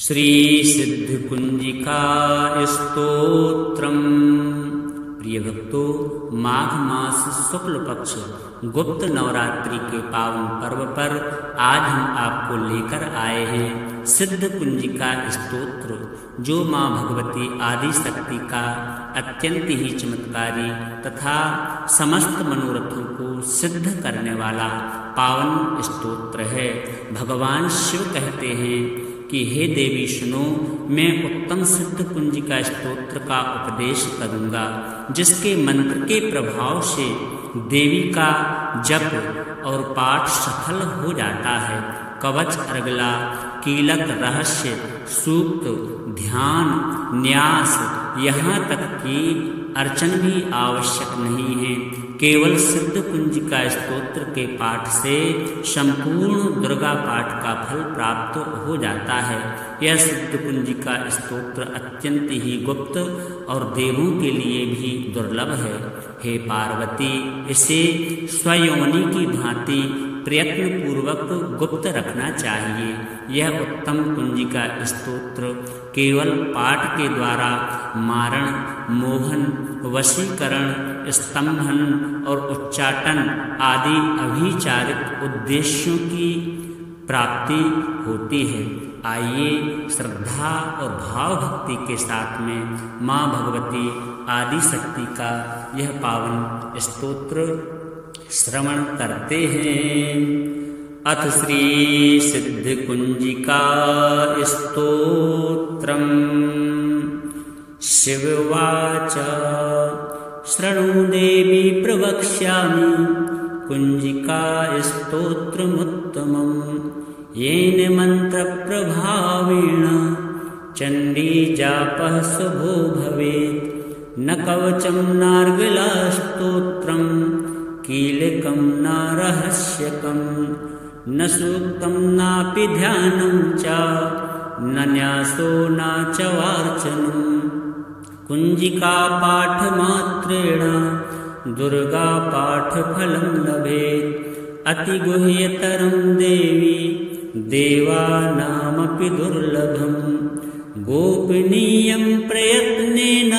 श्री सिद्धकुंजिका स्तोत्रम। प्रिय भक्तों, माघ मास शुक्ल पक्ष गुप्त नवरात्रि के पावन पर्व पर आज हम आपको लेकर आए हैं सिद्ध कुंजिका स्तोत्र, जो माँ भगवती आदि शक्ति का अत्यंत ही चमत्कारी तथा समस्त मनोरथों को सिद्ध करने वाला पावन स्तोत्र है। भगवान शिव कहते हैं कि हे देवी सुनो, मैं उत्तम सिद्ध कुंजिका स्तोत्र का उपदेश करूंगा, जिसके मंत्र के प्रभाव से देवी का जप और पाठ सफल हो जाता है। कवच, अर्गला, कीलक, रहस्य, सूक्त, ध्यान, न्यास, यहाँ तक कि अर्चन भी आवश्यक नहीं है। केवल सिद्ध कुंजिका स्तोत्र के पाठ से संपूर्ण दुर्गा पाठ का फल प्राप्त हो जाता है। यह सिद्ध कुंजिका स्तोत्र अत्यंत ही गुप्त और देवों के लिए भी दुर्लभ है। हे पार्वती, इसे स्वयोनि की भांति प्रयत्न पूर्वक गुप्त रखना चाहिए। यह उत्तम कुंजिका स्तोत्र केवल पाठ के द्वारा मारण, मोहन, वशीकरण, स्तंभन और उच्चाटन आदि अभिचारिक उद्देश्यों की प्राप्ति होती है। आइए श्रद्धा और भाव भक्ति के साथ में माँ भगवती आदि शक्ति का यह पावन स्तोत्र श्रवण करते हैं। अथ श्री सिद्ध कुंजिका स्तोत्रम। शिववाच शृणु देवी प्रवक्ष्यामि कुंजिका स्तोत्रमुत्तमं, येन मंत्र प्रभावेण चंडी जापः शुभो भवेत्। न कवचं नार्गला स्तोत्रं, कीलकं न रहस्यकं, न सूक्तं नापि ध्यानं च, न न्यासो न च वार्चनम्। कुंजिका पाठ मात्रेण दुर्गा पाठ फलं लभेत्। अति गुह्यतरं देवी देवानामपि दुर्लभम्। गोपनीयं प्रयत्नेन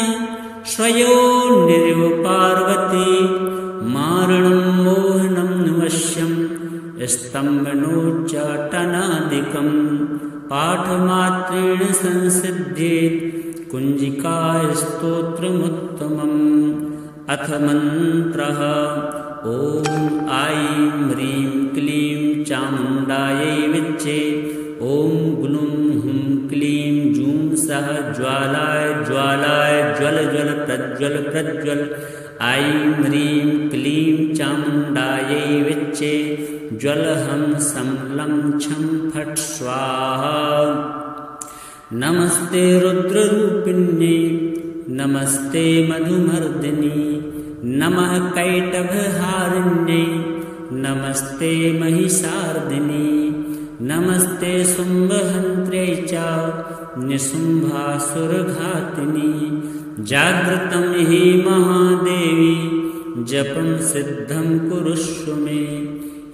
स्वयोनिरिव पार्वती, मारणं मोहनं वश्यं स्तम्भनोच्चाटनादिकं। पाठमात्रेण संसिध्येत् कुंजिका स्तोत्रमुत्तमम्। अथ मंत्रः। ॐ ऐं ह्रीं क्लीं चामुण्डायै विच्चे। ॐ ग्लूं हुं क्लीं जूं सः ज्वालाय ज्वालाय ज्वल ज्वल प्रज्वल प्रज्वल। ऐं ह्रीं क्लीं चामुण्डायै विच्चे। ज्वलहं सं लं छं फट् स्वाहा। नमस्ते रुद्ररूपिण्ये, नमस्ते मधुमर्दिनी, नमः कैटभहारिण्ये, नमस्ते महिषार्दिनी, नमस्ते शुम्भहन्त्र्यै च निशुम्भासुरघातिनी। जागृतं हि महादेवी, जपं सिद्धं कुरुष्व मे।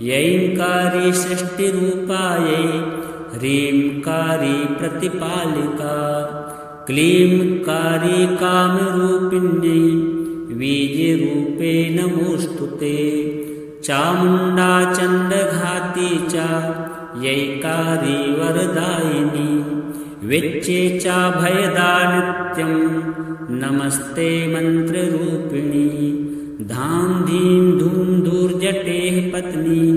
यैंकारी षष्टिरूपायै, ह्रींकारी प्रतिपालिका, क्लींकारी कामरूपिण्यै, वीर्यरूपे नमोस्तुते। चामुण्डा चण्डघाती च, यैकारी वरदायिनी, विच्चे च भयदा नित्यं, नमस्ते मंत्ररूपिणी। धां धीं धूं धूर्जटेः पत्नी,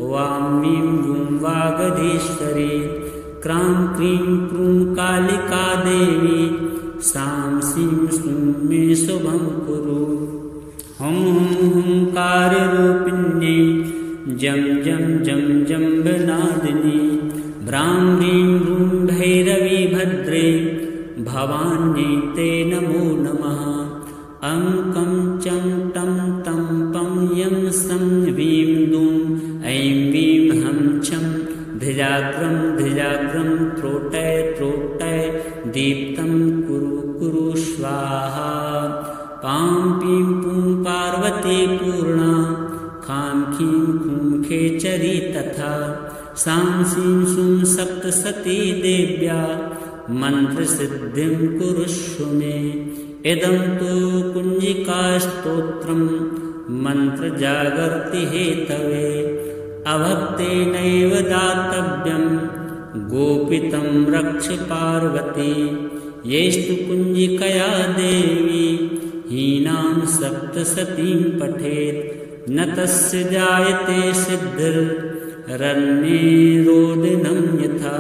वां वीं वूं वागधीश्वरी। क्रां क्रीं क्रूं कालिका देवी, सां सीं सूं मे शुभं कुरु। हुं हुं हुंकाररूपिण्ये, जं जं जं जम्बनादिनी। भ्रां ह्रीं भ्रूं भैरवी भद्रे, भवान्यै ते नमो नमः। अंकं चं टं तं पं यं सं वीं दूं ऐं वीं हं छं। धिजाग्रं धिजाग्रं त्रोटय त्रोटय, दीप्तं कुरु कुरु स्वाहा। पां पीं पुं पार्वती पूर्णा, खां खीं खूं खेचरी तथा। सां सीं सूं सप्तसती देव्या, मन्त्रसिद्धिं कुरुष्व मे। इदं तु कुञ्जिकास्तोत्रं मन्त्रजागर्ति हेतवे। अभक्तेनैव दातव्यं गोपितं रक्ष पार्वती। येस्तु कुञ्जिकया देवी हीनां सप्तशतीं पठेत् न तस्य जायते सिद्धिरन्ये रोदिनं यथा।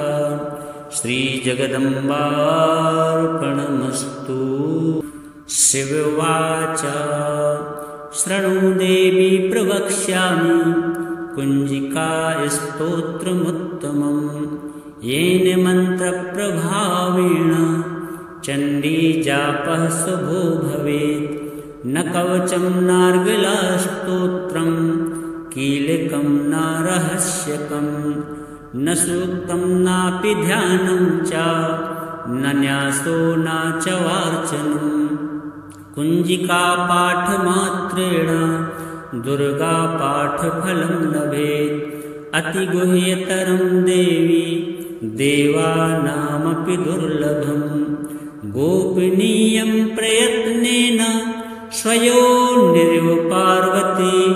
श्रीजगदम्बार्पणमस्तु। शिव उवाच शृणु देवी प्रवक्ष्यामि कुञ्जिकास्तोत्रमुत्तमं। येन मन्त्रप्रभावेण चण्डीजापः शुभो भवेत्। न कवचं नार्गलास्तोत्रं कीलकं न रहस्यकं। न सूक्तं नापि ध्यानं च न न्यासो न च वार्चनं। कुञ्जिकापाठमात्रेण दुर्गापाठफलं लभेत्। अतिगुह्यतरं देवी देवानामपि दुर्लभं। गोपनीयं प्रयत्नेन स्वयोनिरिव पार्वती।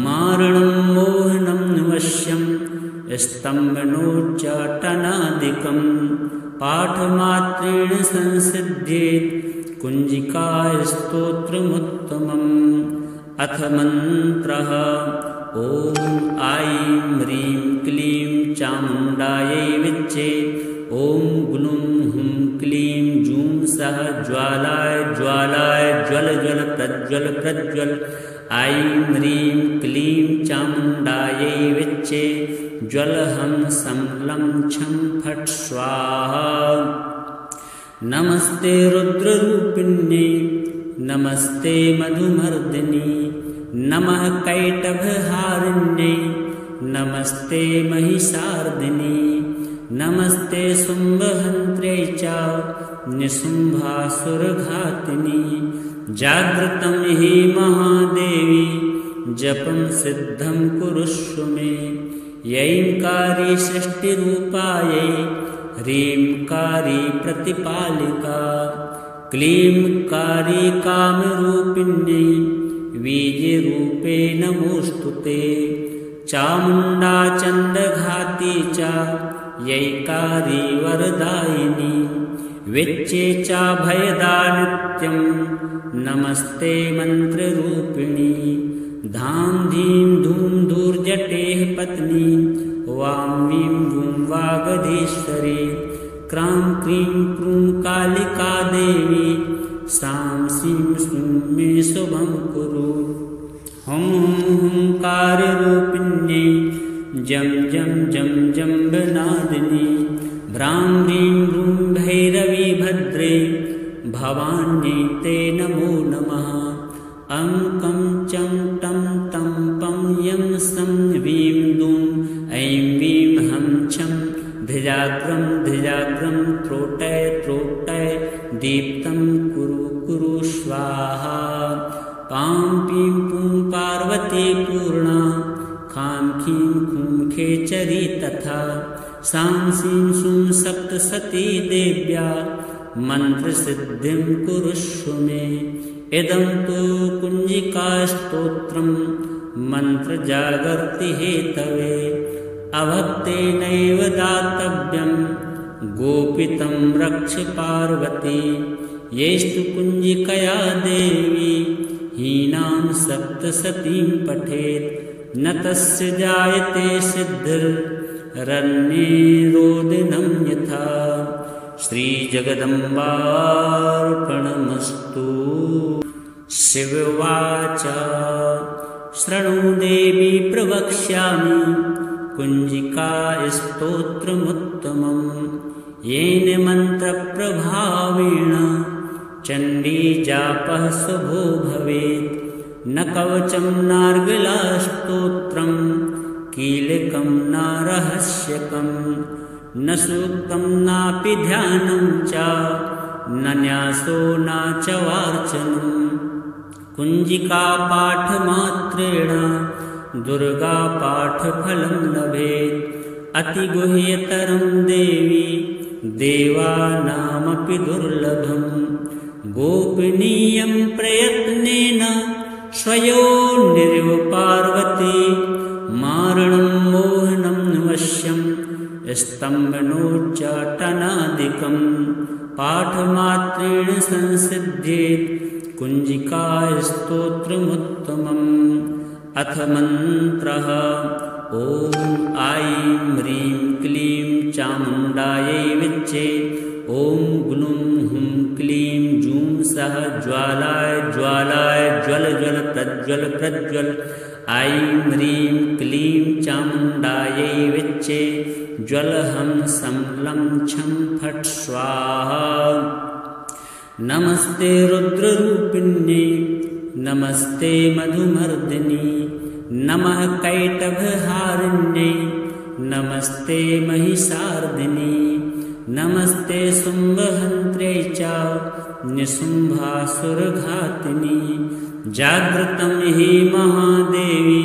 मारणं मोहनं वश्यं स्तम्भनोच्चाटनादिकं। पाठमात्रेण संसिद्ध्येत् कुञ्जिकास्तोत्रमुत्तमम्। अथ मन्त्रः। ॐ ऐं ह्रीं क्लीं चामुण्डायै विच्चे। ॐ ग्लूं हुं क्लीं जूं सः ज्वालाय ज्वालाय ज्वल ज्वल प्रज्वल प्रज्वल। ऐं ह्रीं क्लीं चामुण्डायै विच्चे। ज्वलहं संलं छं फट् स्वाहा। नमस्ते रुद्ररूपिण्ये नमस्ते मधुमर्दिनि। नमः कैटभहारिण्ये नमस्ते महिषार्दिनि। नमस्ते शुम्भहन्त्र्यै च निशुम्भासुरघातिनि। जागृतं हि महादेवी जपं सिद्धं कुरुष्व मे। यैंकारी षष्टिरूपायै ह्रींकारी प्रतिपालिका। क्लींकारी कामरूपिण्यै वीर्यरूपे नमोऽस्तु ते। चामुण्डा चण्डघाती च यैकारी वरदायिनी। विच्चे च भयदा नित्यं नमस्ते मन्त्ररूपिणी। धां धीं धूं धूर्जटेः पत्नी वां वीं वूं वागधीश्वरी। क्रां क्रीं क्रूं कालिका देवी सां सीं सूं मे शुभं कुरु। हुं हुं हुंकाररूपिण्यै जं जं जं जम्बनादिनी। भ्रां ह्रीं रूं भैरवी भद्रे भवान्यै ते नमो नमः। अङ्कं चं टं तं पं यं सं वीं दूं ऐं वीं हं छं। धिजाग्रं धिजाग्रं त्रोटय त्रोटय दीप्तं कुरु कुरु स्वाहा। पां पीं पूं पार्वती पूर्णा। खां खीं खूं खेचरी तथा। सां सीं सूं सप्तशती देव्या मन्त्रसिद्धिं कुरुष्व मे। इदं तु कुञ्जिकास्तोत्रं मन्त्रजागर्ति हेतवे। अभक्तेनैव दातव्यं गोपितं रक्ष पार्वती। येस्तु कुञ्जिकया देवी हीनां सप्तशतीं पठेत् न तस्य जायते सिद्धिरन्ये रोदिनं यथा। श्रीजगदम्बार्पणमस्तु। शिव उवाच शृणु देवी प्रवक्ष्यामि कुञ्जिकास्तोत्रमुत्तमं। येन मन्त्रप्रभावेण चण्डीजापः शुभो भवेत्। न कवचं नार्गलास्तोत्रं कीलकं न रहस्यकं। न सूक्तं नापि ध्यानं च न न्यासो न च वार्चनं। कुञ्जिकापाठमात्रेण दुर्गापाठफलं लभेत्। अतिगुह्यतरं देवी देवानामपि दुर्लभम् गोपनीयं प्रयत्नेन स्वयोनिरिव पार्वती मारणं मोहनं वश्यं स्तम्भनोच्चाटनादिकं पाठमात्रेण संसिध्येत् कुञ्जिकास्तोत्रमुत्तमम् अथ मन्त्रः ॐ ऐं ह्रीं क्लीं चामुण्डायै विच्चे ॐ ग्लूं हुं क्लीं जूं सः ज्वालाय ज्वालाय ज्वल ज्वल प्रज्वल प्रज्वल ऐं ह्रीं क्लीं चामुण्डायै विच्चे ज्वलहं संलं छं फट् स्वाहा नमस्ते रुद्ररूपिण्ये नमस्ते मधुमर्दिनी नमः कैटभहारिण्ये नमस्ते महिषार्दिनी नमस्ते शुम्भहन्त्रे च निशुम्भासुरघातिनी जागृतं हि महादेवी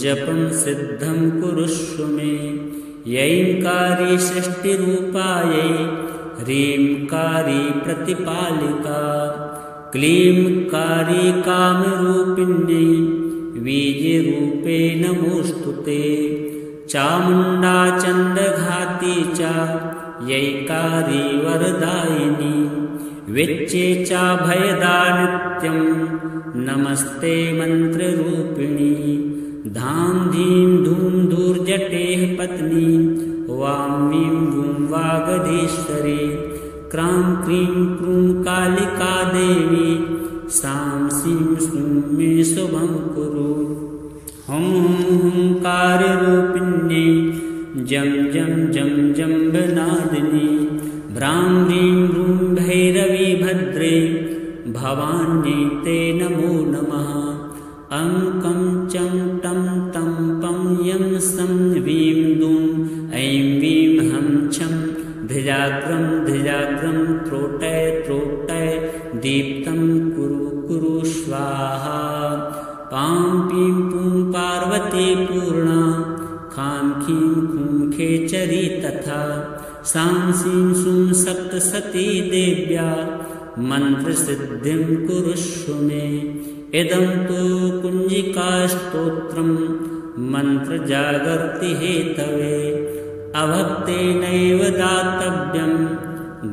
जपं सिद्धं कुरुष्व मे यैंकारी षष्टिरूपायै ह्रींकारी प्रतिपालिका क्लींकारी कामरूपिण्यै वीर्यरूपे नमोऽस्तुते चामुण्डा चण्डघाती च यैकारी वरदायिनी विच्चे च भयदा नित्यं नमस्ते मन्त्ररूपिणी धां धीं धूं धूर्जटेः पत्नी वां वीं वूं वागधीश्वरी क्रां क्रीं क्रूं कालिका देवी सां सीं सूं मे शुभं कुरु हुं हुंकाररूपिण्ये जं जं जं जम्बनादिनी भ्रां ह्रीं रूं भैरवी भद्रे भवान्यै ते नमो नमः अंकं चं टं तं पं यं सं वीं दूं ऐं वीं हं छं धिजाग्रं धिजाग्रं त्रोटय त्रोटय दीप्तं कुरु कुरु स्वाहा पां पीं पूं पार्वती पूर्णा खां खीं खूं खेचरी तथा सां सीं सूं सप्तसती देव्या मन्त्रसिद्धिं कुरुष्व मे इदं तु कुञ्जिकास्तोत्रं मन्त्रजागर्ति हेतवे अभक्तेनैव दातव्यं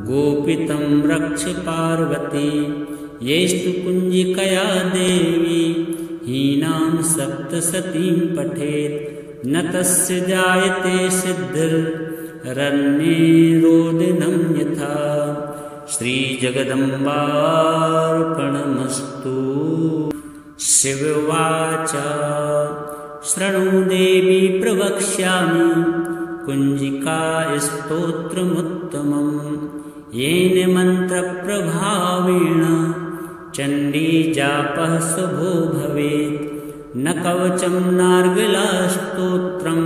गोपितं रक्ष पार्वती येस्तु कुञ्जिकया देवी हीनां सप्तसतीं पठेत् न तस्य जायते सिद्धिरन्येरोदिनं यथा श्रीजगदम्बार्पणमस्तु शिववाच शृणु देवी प्रवक्ष्यामि कुञ्जिका स्तोत्रमुत्तमं येन मन्त्रप्रभावेण चण्डीजापः शुभो भवेत् न कवचं नार्गलास्तोत्रं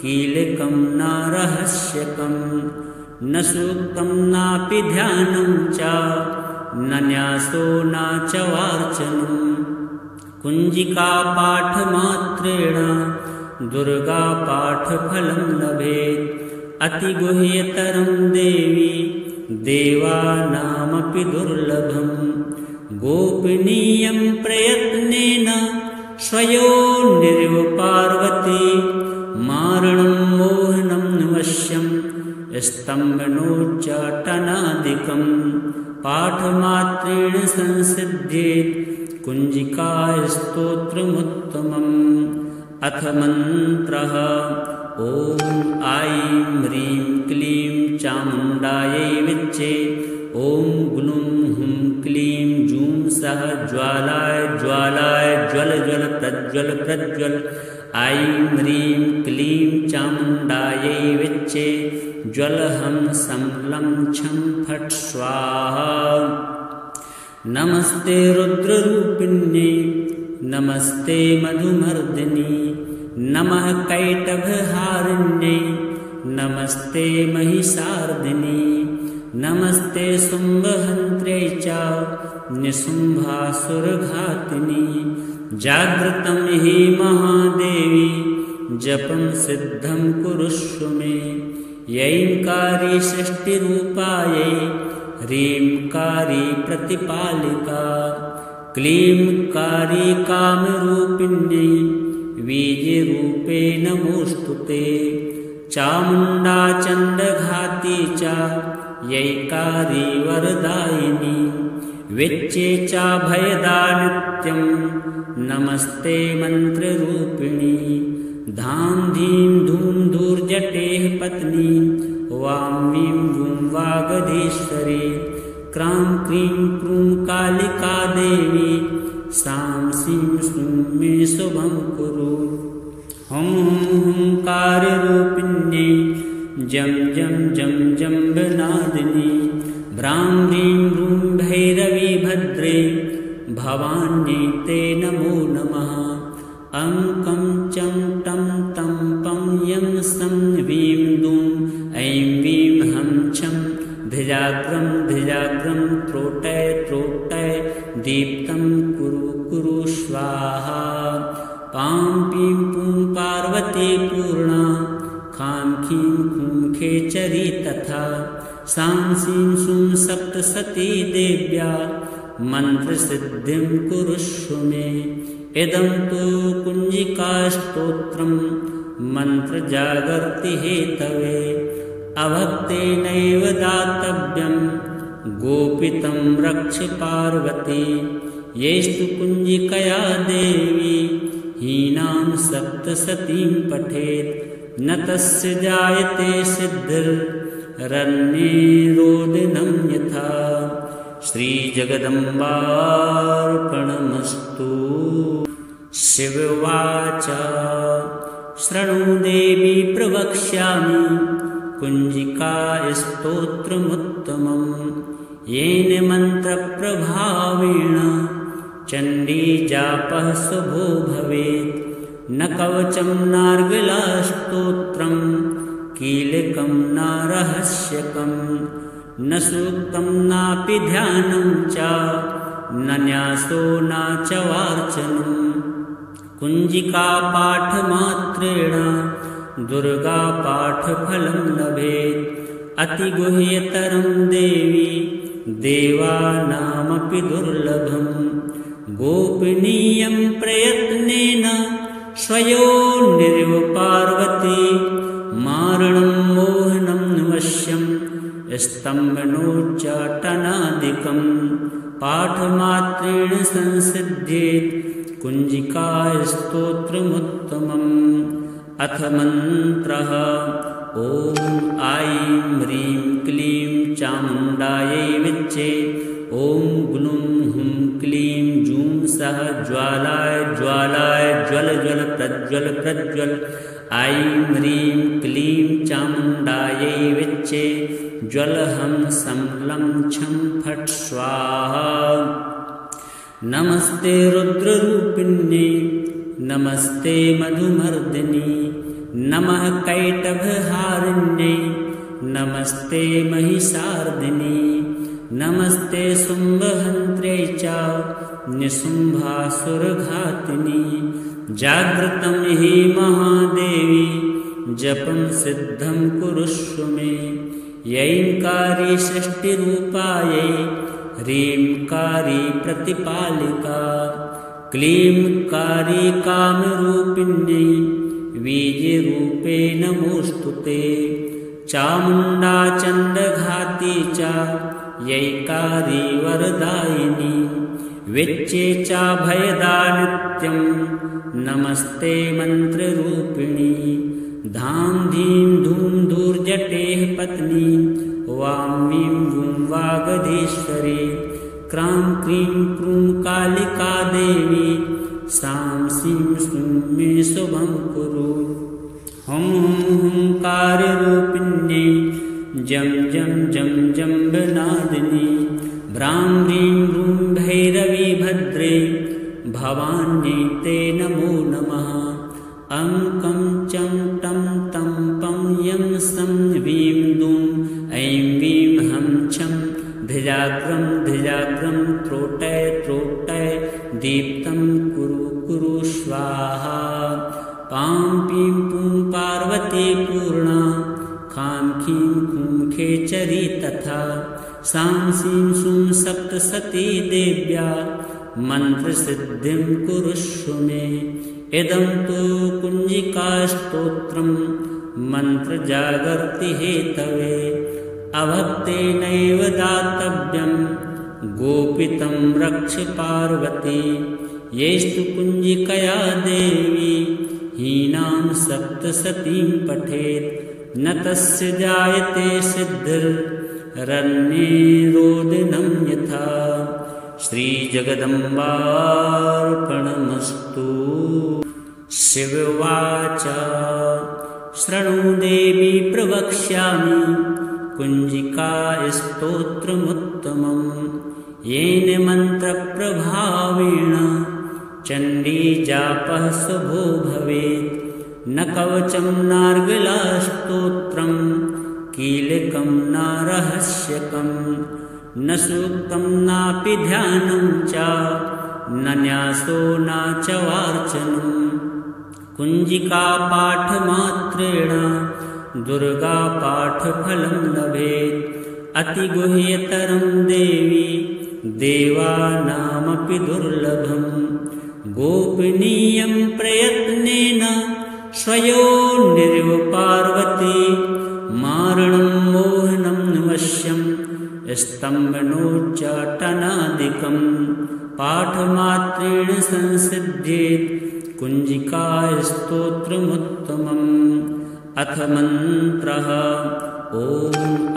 कीलकं न रहस्यकं न सूक्तं नापि ध्यानं च न न्यासो न च वार्चनं कुञ्जिकापाठमात्रेण दुर्गापाठफलं लभेत् अतिगुह्यतरं देवी देवानामपि दुर्लभम् गोपनीयं प्रयत्नेन स्वयोनिरिव पार्वती मारणं मोहनं वश्यं स्तम्भनोच्चाटनादिकं पाठमात्रेण संसिध्येत् कुञ्जिकास्तोत्रमुत्तमम् अथ मन्त्रः ॐ ऐं ह्रीं क्लीं चामुण्डायै विच्चे ॐ ग्लूं हुं क्लीं जूं सः ज्वालाय ज्वालाय ज्वल ज्वल प्रज्वल प्रज्वल ऐं ह्रीं क्लीं चामुण्डायै विच्चे ज्वलहं संलं छं फट् स्वाहा नमस्ते रुद्ररूपिण्ये नमस्ते मधुमर्दिनी नमः कैटभहारिण्ये नमस्ते महिषार्दिनी नमस्ते शुम्भहन्त्रे च निशुम्भासुरघातिनी जागृतं हि महादेवी जपं सिद्धं कुरुष्व मे यैंकारी षष्टिरूपायै ह्रींकारी प्रतिपालिका क्लींकारी कामरूपिण्यै बीजरूपे नमोऽस्तुते चामुण्डा चण्डघाती च यैकारी वरदायिनी विच्चे च भयदा नित्यं नमस्ते मन्त्ररूपिणी धां धीं धूं धूर्जटेः पत्नी वां वीं वूं वागधीश्वरी क्रां क्रीं क्रूं कालिका देवी सां सीं सूं मे शुभं कुरु हुं हुं हुंकाररूपिण्यै जं जं जं जम्बनादिनी भ्रां ह्रीं रूं भैरवी भद्रे भवान्यै ते नमो नमः अं कं चं टं तं पं यं सं वीं दूं ऐं वीं हं छं धिजाग्रं धिजाग्रं त्रोटय त्रोटय दीप्तं कुरु कुरु स्वाहा पां पीं पूं पार्वती पूर्णा खां खीं खूं खेचरी तथा सां सीं सूं सप्तसती देव्या मन्त्रसिद्धिं कुरुष्व मे इदं तु कुञ्जिकास्तोत्रं मन्त्रजागर्ति हेतवे अभक्तेनैव दातव्यं गोपितं रक्ष पार्वती येस्तु कुञ्जिकया देवी हीनां सप्तसतीं पठेत् न तस्य जायते सिद्धिर्रण्येरोदिनं यथा श्रीजगदम्बार्पणमस्तु। शिव उवाच शृणु देवी प्रवक्ष्यामि कुञ्जिकास्तोत्रमुत्तमं येन मन्त्रप्रभावेण चण्डीजापः शुभो भवेत् न कवचं नार्गलास्तोत्रं कीलकं न रहस्यकं न सूक्तं नापि ध्यानं च न न्यासो न च वार्चनं कुञ्जिकापाठमात्रेण दुर्गापाठफलं लभेत् अतिगुह्यतरं देवी देवानामपि दुर्लभं गोपनीयं प्रयत्नेन स्वयोर्निरिव पार्वती मारणं मोहनं वश्यं स्तम्भनोच्चाटनादिकं पाठमात्रेण संसिद्ध्येत् कुञ्जिकास्तोत्रमुत्तमम् अथ मन्त्रः ॐ ऐं ह्रीं क्लीं चामुण्डायै विच्चे ॐ ग्लूं हुं क्लीं जूं सः ज्वालाय ज्वालाय ज्वल ज्वल प्रज्वल प्रज्वल ऐं ह्रीं क्लीं चामुण्डायै विच्चे ज्वलहं संलं छं फट् स्वाहा नमस्ते रुद्ररूपिण्यै नमस्ते मधुमर्दिनी नमः कैटभहारिण्यै नमस्ते महिषार्दिनी नमस्ते शुम्भहन्त्र्यै च निशुम्भासुरघातिनी जागृतं हि महादेवी जपं सिद्धं कुरुष्व मे यैंकारी षष्टिरूपायै ह्रींकारी प्रतिपालिका क्लींकारी कामरूपिण्यै बीजरूपे नमोऽस्तुते चामुण्डा चण्डघाती च यैकारी वरदायिनी विच्चे च भयदा नित्यं नमस्ते मन्त्ररूपिणी धां धीं धूं धूर्जटेः पत्नी वां वीं वूं वागधीश्वरी क्रां क्रीं क्रूं कालिका देवी सां सीं सूं मे शुभं कुरु हुं हुं हुंकाररूपिण्यै जं जं जं जम्बनादिनी भ्रां ह्रीं रूं भैरवी भद्रे भवान्यै ते नमो नमः अं कं चं टं तं पं यं सं वीं दूं ऐं वीं हं छं धिजाग्रं धिजाग्रं त्रोटय त्रोटय दीप्तं कुरु कुरु स्वाहा पां पीं पूं पार्वती पूर्णा खां चरी तथा सांसीं सुं सप्तसती देव्या मन्त्रसिद्धिं कुरुष्व मे इदं तु कुञ्जिकास्तोत्रं मन्त्रजागर्ति हेतवे अभक्तेनैव दातव्यं गोपितं रक्ष पार्वती येस्तु कुञ्जिकया देवी हीनां सप्तसतीं पठेत् न तस्य जायते सिद्धिरन्ये रोदिनं यथा श्रीजगदम्बार्पणमस्तु। शिव उवाच शृणु देवी प्रवक्ष्यामि कुञ्जिकास्तोत्रमुत्तमं येन मन्त्रप्रभावेण चण्डीजापः शुभो भवेत् न कवचं नार्गलास्तोत्रं कीलकं न रहस्यकं न सूक्तं नापि ध्यानं च न न्यासो न च वार्चनं कुञ्जिकापाठमात्रेण दुर्गापाठफलं लभेत् अतिगुह्यतरं देवी देवानामपि दुर्लभं गोपनीयं प्रयत्नेन स्वयोनिरिव पार्वती मारणं मोहनं वश्यं स्तम्भनोच्चाटनादिकं पाठमात्रेण संसिद्ध्येत् कुञ्जिकास्तोत्रमुत्तमम् अथ मन्त्रः ॐ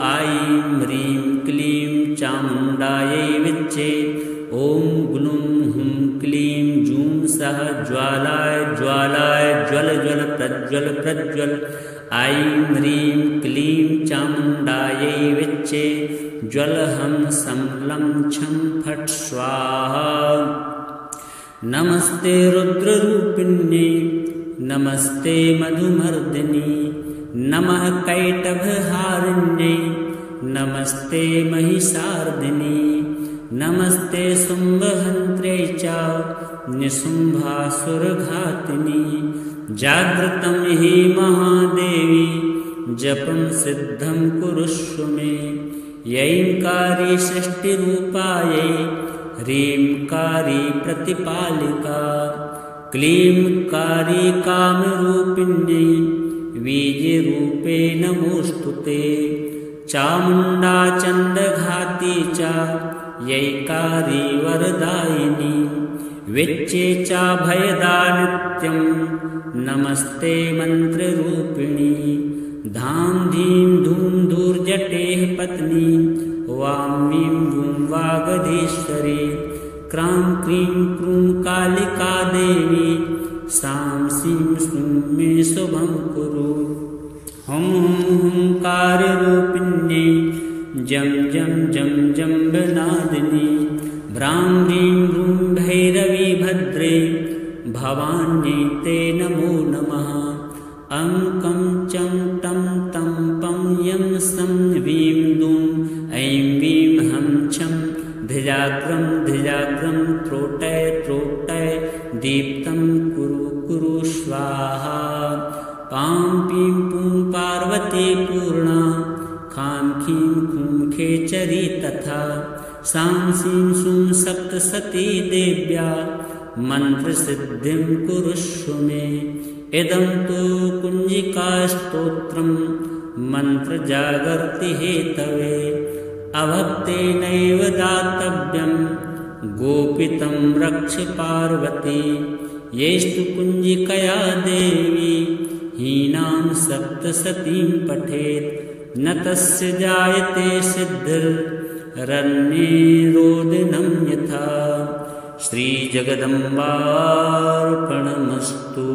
ऐं ह्रीं क्लीं चामुण्डायै विच्चे ॐ ग्लूं हुं क्लीं जूं सः ज्वालाय ज्वालाय ज्वल ज्वल प्रज्वल प्रज्वल ऐं ह्रीं क्लीं चामुण्डायै विच्चे ज्वलहं संलं छं फट् स्वाहा नमस्ते रुद्ररूपिण्ये नमस्ते मधुमर्दिनी नमः कैटभहारिण्ये नमस्ते महिषार्दिनी नमस्ते शुम्भहन्त्रे च निशुम्भासुरघातिनी जागृतं हि महादेवी जपं सिद्धं कुरुष्व मे यैंकारी षष्टिरूपायै ह्रींकारी प्रतिपालिका क्लींकारी कामरूपिण्यै बीजरूपे नमोऽस्तु ते चामुण्डा चण्डघाती च यैकारी वरदायिनी विच्चे चाभयदा नित्यं नमस्ते मन्त्ररूपिणी धां धीं धूं धूर्जटेः पत्नी वां वीं वूं वागधीश्वरी क्रां क्रीं क्रूं कालिका देवी सां सीं सूं मे शुभं कुरु हुं हुं हुंकाररूपिण्ये जं जं जं जम्बनादिनी भ्रां ह्रीं रूं भैरवी भद्रे भवान्यै ते नमो नमः अंकं चं टं तं पं यं सं वीं दूं ऐं वीं हं छं धिजाग्रं धिजाग्रं त्रोटय त्रोटय दीप्तं कुरु कुरु स्वाहा पां पीं पूं पार्वती पूर्णा खां खीं खूं खेचरी तथा सां सीं सूं सप्तसती देव्या मन्त्रसिद्धिं कुरुष्व मे इदं तु कुञ्जिकास्तोत्रं मन्त्रजागर्ति हेतवे अभक्तेनैव दातव्यं गोपितं रक्ष पार्वती येस्तु कुञ्जिकया देवी हीनां सप्तसतीं पठेत् न तस्य जायते सिद्धिरन्ये रोदिनं यथा श्रीजगदम्बार्पणमस्तु।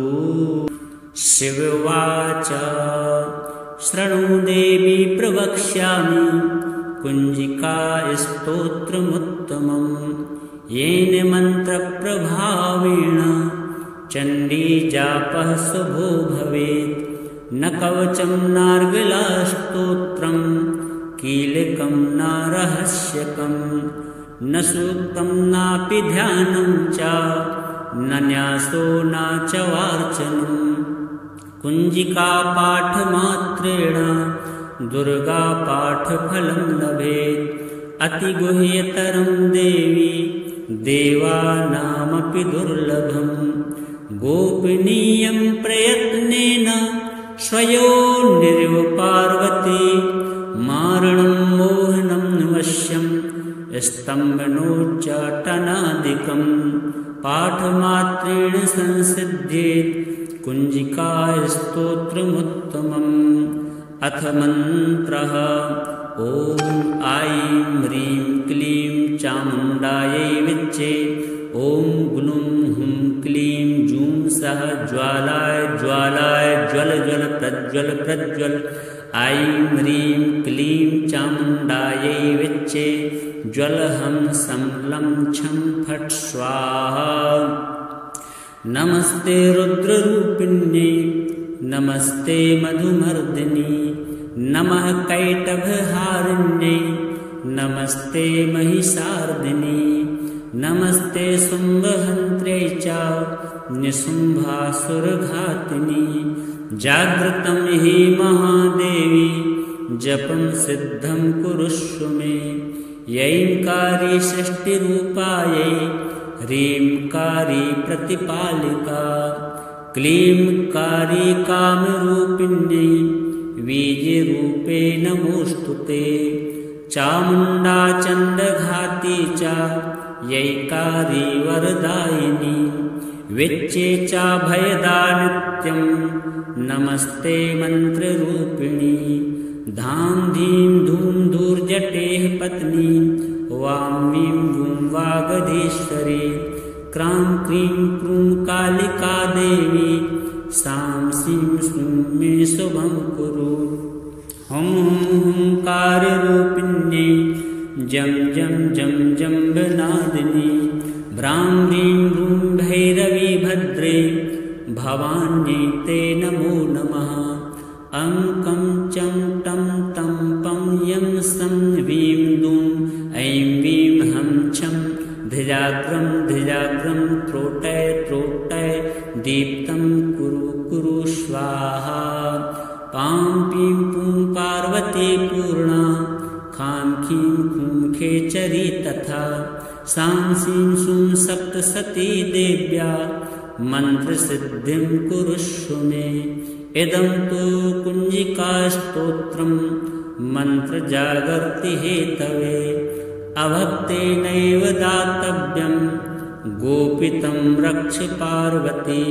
शिव उवाच शृणु देवी प्रवक्ष्यामि कुञ्जिकास्तोत्रमुत्तमं येन मन्त्रप्रभावेण चण्डीजापः शुभो भवेत् न कवचं नार्गलास्तोत्रं कीलकं न रहस्यकं न सूक्तं नापि ध्यानं च न न्यासो न च वार्चनं कुञ्जिकापाठमात्रेण दुर्गापाठफलं लभेत् अतिगुह्यतरं देवी देवानामपि दुर्लभम् गोपनीयं प्रयत्नेन स्वयोर्निरिव पार्वती मारणं मोहनं वश्यं स्तम्भनोच्चाटनादिकं पाठमात्रेण संसिध्येत् कुञ्जिकास्तोत्रमुत्तमम् अथ मन्त्रः ॐ ऐं ह्रीं क्लीं चामुण्डायै विच्चे ॐ ग्लूं हुं क्लीं जूं सः ज्वालाय ज्वालाय ज्वल ज्वल प्रज्वल प्रज्वल ऐं ह्रीं क्लीं चामुण्डायै विच्चे ज्वलहं संलं छं फट् स्वाहा नमस्ते रुद्ररूपिण्ये नमस्ते मधुमर्दिनी नमः कैटभहारिण्ये नमस्ते महिषार्दिनी नमस्ते शुम्भहन्त्रे च निशुम्भासुरघातिनी जागृतं हि महादेवी जपं सिद्धं कुरुष्व मे यैंकारी षष्टिरूपायै ह्रींकारी प्रतिपालिका क्लींकारी कामरूपिण्यै वीर्यरूपे नमोऽस्तुते चामुण्डा चण्डघाती च यैकारी वरदायिनी विच्चे च भयदा नित्यं नमस्ते मन्त्ररूपिणी धां धीं धूं धूर्जटेः पत्नी वां वीं वूं वागधीश्वरी क्रां क्रीं क्रूं कालिका देवी सां सीं सूं मे शुभं कुरु हुं हुंकाररूपिण्ये जं जं जं जम्बनादिनी भ्रां ह्रीं रूं भैरवी भद्रे भवान्यै ते नमो नमः अंकं चं टं तं पं यं सं वीं दूं ऐं वीं हं छं धिजाग्रं धिजाग्रं त्रोटय त्रोटय दीप्तं कुरु कुरु स्वाहा पां पीं पूं पार्वती पूर्णा खां खीं खूं खेचरी तथा सां सीं सूं सप्तसती देव्या मन्त्रसिद्धिं कुरुष्व मे इदं तु कुञ्जिकास्तोत्रं मन्त्रजागर्ति हेतवे अभक्तेनैव दातव्यं गोपितं रक्ष पार्वती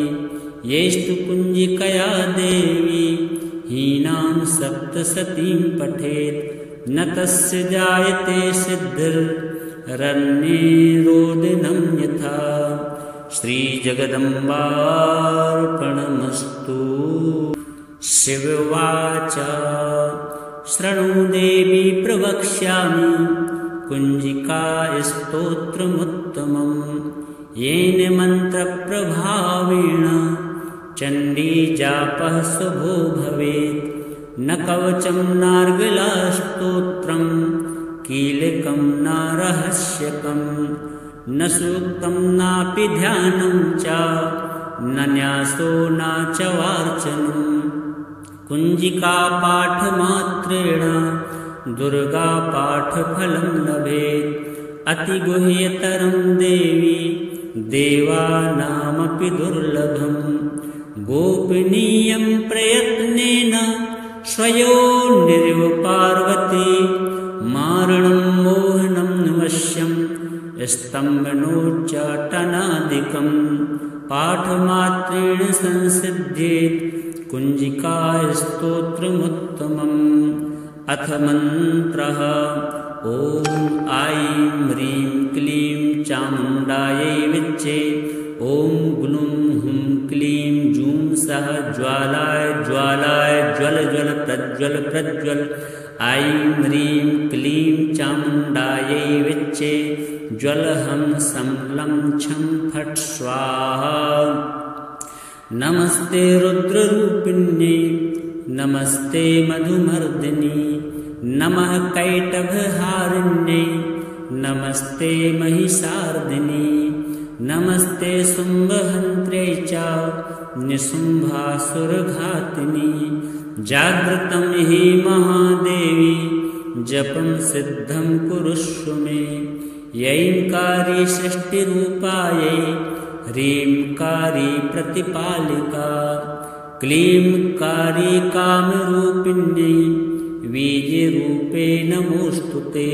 येस्तु कुञ्जिकया देवी हीनां सप्तसतीं पठेत् न तस्य जायते सिद्धिर्रण्येरोदिनं यथा श्रीजगदम्बार्पणमस्तु शिववाच शृणु देवी प्रवक्ष्यामि कुञ्जिकास्तोत्रमुत्तमं येन मन्त्रप्रभावेण चण्डीजापः शुभो भवेत् न कवचं नार्गलास्तोत्रं कीलकं न रहस्यकं न सूक्तं नापि ध्यानं च न न्यासो न च वार्चनं कुञ्जिकापाठमात्रेण दुर्गापाठफलं लभेत् अतिगुह्यतरं देवी देवानामपि दुर्लभम् गोपनीयं प्रयत्नेन स्वयोर्निरिव पार्वती मारणं मोहनं वश्यं स्तम्भनोच्चाटनादिकं पाठमात्रेण संसिध्येत् कुञ्जिकास्तोत्रमुत्तमम् अथ मन्त्रः ॐ ऐं ह्रीं क्लीं चामुण्डायै विच्चे ॐ ग्लूं हुं क्लीं जूं सः ज्वालाय ज्वालाय ज्वल ज्वल प्रज्वल प्रज्वल ऐं ह्रीं क्लीं चामुण्डायै विच्चे ज्वलहं संलं छं फट् स्वाहा नमस्ते रुद्ररूपिण्ये नमस्ते मधुमर्दिनी नमः कैटभहारिण्ये नमस्ते महिषार्दिनी नमस्ते शुम्भहन्त्रे च निशुम्भासुरघातिनी जागृतं हि महादेवी जपं सिद्धं कुरुष्व मे यैंकारी सृष्टिरूपायै ह्रींकारी प्रतिपालिका क्लींकारी कामरूपिण्यै बीजरूपे नमोऽस्तुते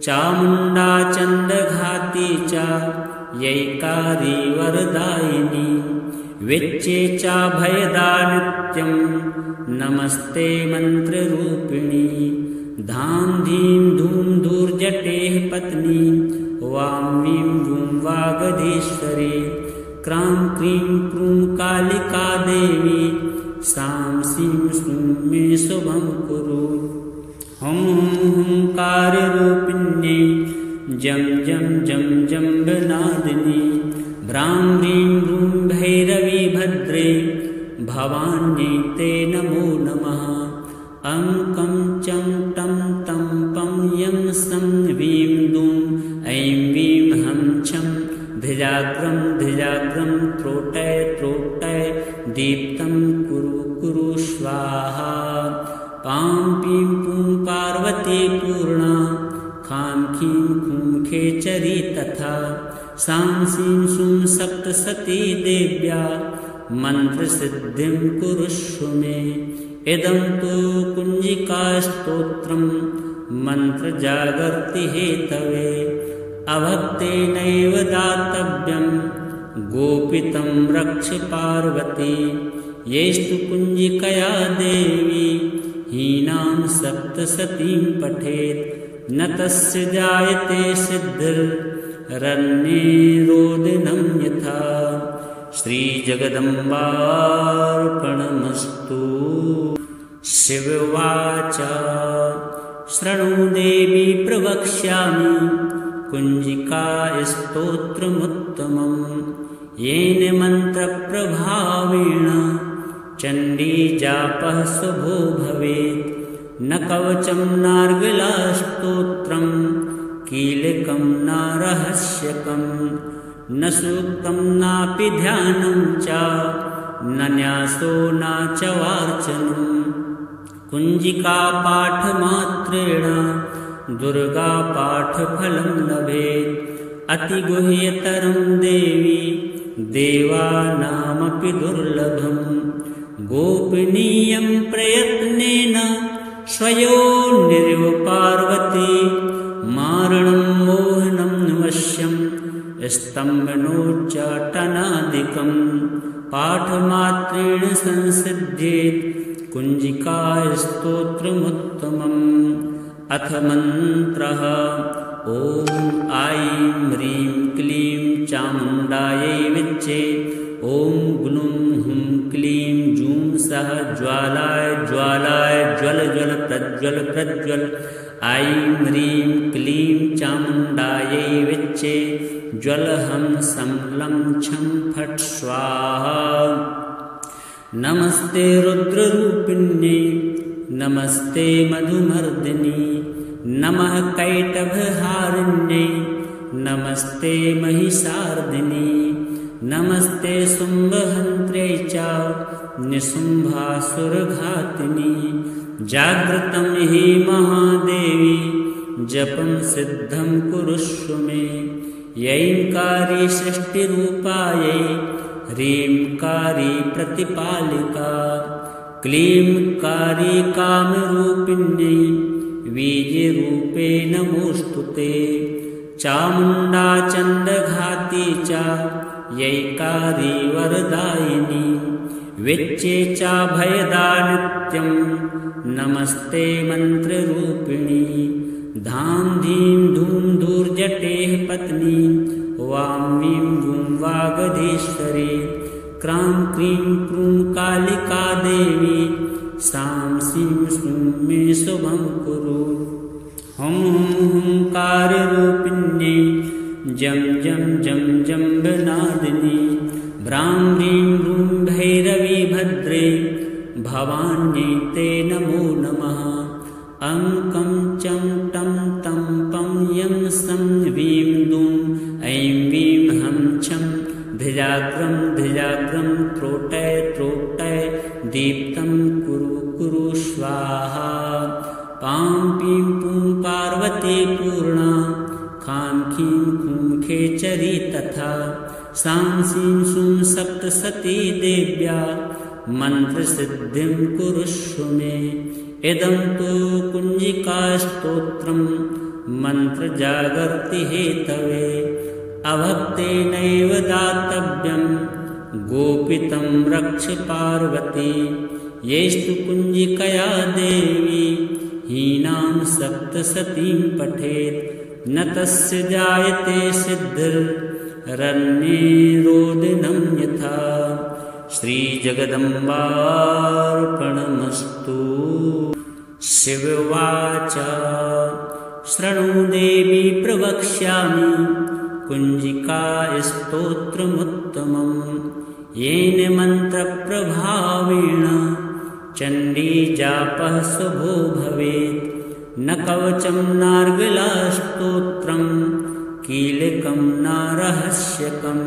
चामुण्डा चण्डघाती च यैकारी वरदायिनी विच्चे च भयदा नित्यं नमस्ते मन्त्ररूपिणी धां धीं धूं धूर्जटेः पत्नी वां वीं वूं वागधीश्वरी क्रां क्रीं क्रूं कालिका देवी सां सीं सूं मे शुभं कुरु हुं हुंकाररूपिण्यै जं जं जं जम्बनादिनी भ्रां ह्रीं रूं भैरवी भद्रे भवान्यै ते नमो नमः अं कं चं टं तं पं यं सं वीं दूं ऐं वीं हं छं धिजाग्रं धिजाग्रं त्रोटय त्रोटय दीप्तं कुरु कुरु स्वाहा पां पीं पूं पार्वती पूर्णा खां खीं खूं खेचरी तथा सां सीं सूं सप्तसती देव्या मन्त्रसिद्धिं कुरुष्व मे इदं तु कुञ्जिकास्तोत्रं मन्त्रजागर्ति हेतवे अभक्तेनैव दातव्यं गोपितं रक्ष पार्वती येस्तु कुञ्जिकया देवी हीनां सप्तसतीं पठेत् न तस्य जायते सिद्धिर्रण्ये रोदनं यथा श्रीजगदम्बार्पणमस्तु। शिव उवाच शृणु देवी प्रवक्ष्यामि कुञ्जिकास्तोत्रमुत्तमं येन मन्त्रप्रभावेण चण्डीजापः शुभो भवेत् न कवचं नार्गलास्तोत्रं कीलकं न रहस्यकं न सूक्तं नापि ध्यानं च न न्यासो न च वार्चनं कुञ्जिकापाठमात्रेण दुर्गापाठफलं लभेत् अतिगुह्यतरं देवी देवानामपि दुर्लभं गोपनीयं प्रयत्नेन स्वयोर्निरिव पार्वती मारणं मोहनं वश्यं स्तम्भनोच्चाटनादिकं पाठमात्रेण संसिद्ध्येत् कुञ्जिकास्तोत्रमुत्तमम् अथ मन्त्रः ॐ ऐं ह्रीं क्लीं चामुण्डायै विच्चे ॐ ग्लूं हुं क्लीं जूं सः ज्वालाय ज्वालाय ज्वल ज्वल प्रज्वल प्रज्वल ऐं ह्रीं क्लीं चामुण्डायै विच्चे ज्वलहं संलं छं फट् स्वाहा नमस्ते रुद्ररूपिण्यै नमस्ते मधुमर्दिनी नमः कैटभहारिण्यै नमस्ते महिषार्दिनी नमस्ते शुम्भहन्त्र्यै च निशुम्भासुरघातिनी जागृतं हि महादेवी जपं सिद्धं कुरुष्व मे यैंकारी सृष्टिरूपायै ह्रींकारी प्रतिपालिका क्लींकारी कामरूपिण्यै बीजरूपे नमोऽस्तुते चामुण्डा चण्डघाती च यैकारी वरदायिनी विच्चे च भयदा नित्यं नमस्ते मन्त्ररूपिणी धां धीं धूं धूर्जटेः पत्नी वां वीं वूं वागधीश्वरी क्रां क्रीं क्रूं कालिका देवी सां सीं सूं मे शुभं कुरु हुं हुंकाररूपिण्यै जं जं जं जम्बनादिनी भ्रां ह्रीं रूं भैरवी भद्रे भवान्यै ते नमो नमः अं कं चं टं तं पं यं सं वीं दूं ऐं वीं हं छं धिजाग्रं धिजाग्रं ध्याग्रं त्रोटय त्रोटय दीप्तं कुरु कुरु स्वाहा। पां पीं पूं पार्वती पूर्णा खां खीं खूं खेचरी तथा सां सीं सूं सप्तसती देव्या मन्त्रसिद्धिं कुरुष्व मे। इदं तु कुञ्जिकास्तोत्रं मन्त्रजागर्ति हेतवे अभक्तेनैव दातव्यं गोपितं रक्ष पार्वती। यैस्तु कुञ्जिकया देवी हीनां सप्तसतीं पठेत् न तस्य जायते सिद्धिरन्ये रोदिनं यथा। श्रीजगदम्बार्पणमस्तु। शिव उवाच शृणु देवी प्रवक्ष्यामि कुञ्जिकास्तोत्रमुत्तमं येन मन्त्रप्रभावेण चण्डीजापः शुभो भवेत्। न कवचं नार्गलास्तोत्रं कीलकं न रहस्यकं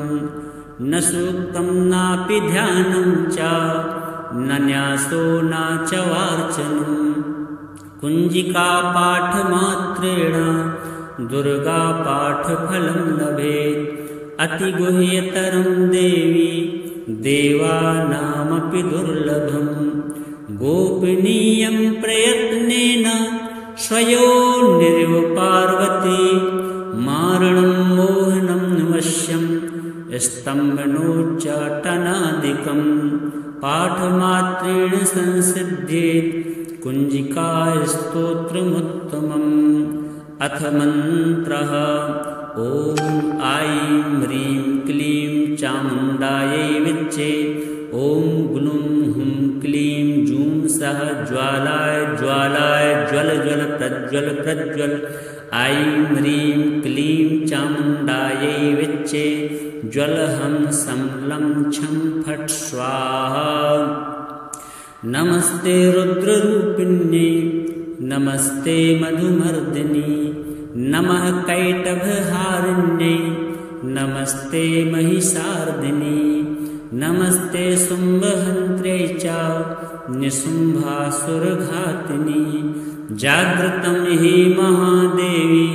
न सूक्तं नापि ध्यानं च न न्यासो न च वार्चनं। कुञ्जिकापाठमात्रेण दुर्गापाठफलं लभेत् अतिगुह्यतरं देवी देवानामपि दुर्लभं। गोपनीयं प्रयत्नेन स्वयोनिरिव पार्वती मारणं मोहनं वश्यं स्तम्भनोच्चाटनादिकं पाठमात्रेण संसिद्ध्येत् कुञ्जिकास्तोत्रमुत्तमम्। अथ मन्त्रः ॐ ऐं ह्रीं क्लीं चामुण्डायै विच्चे ॐ ग्लूं हुं क्लीं जूं सः ज्वालाय ज्वालाय ज्वल ज्वल प्रज्वल प्रज्वल। ऐं ह्रीं क्लीं चामुण्डायै विच्चे ज्वलहं संलं छं फट् स्वाहा। नमस्ते रुद्ररूपिण्ये नमस्ते मधुमर्दिनी नमः कैटभहारिण्ये नमस्ते महिषार्दिनी नमस्ते शुम्भहन्त्र्यै च निशुम्भासुरघातिनी। जागृतं हि महादेवी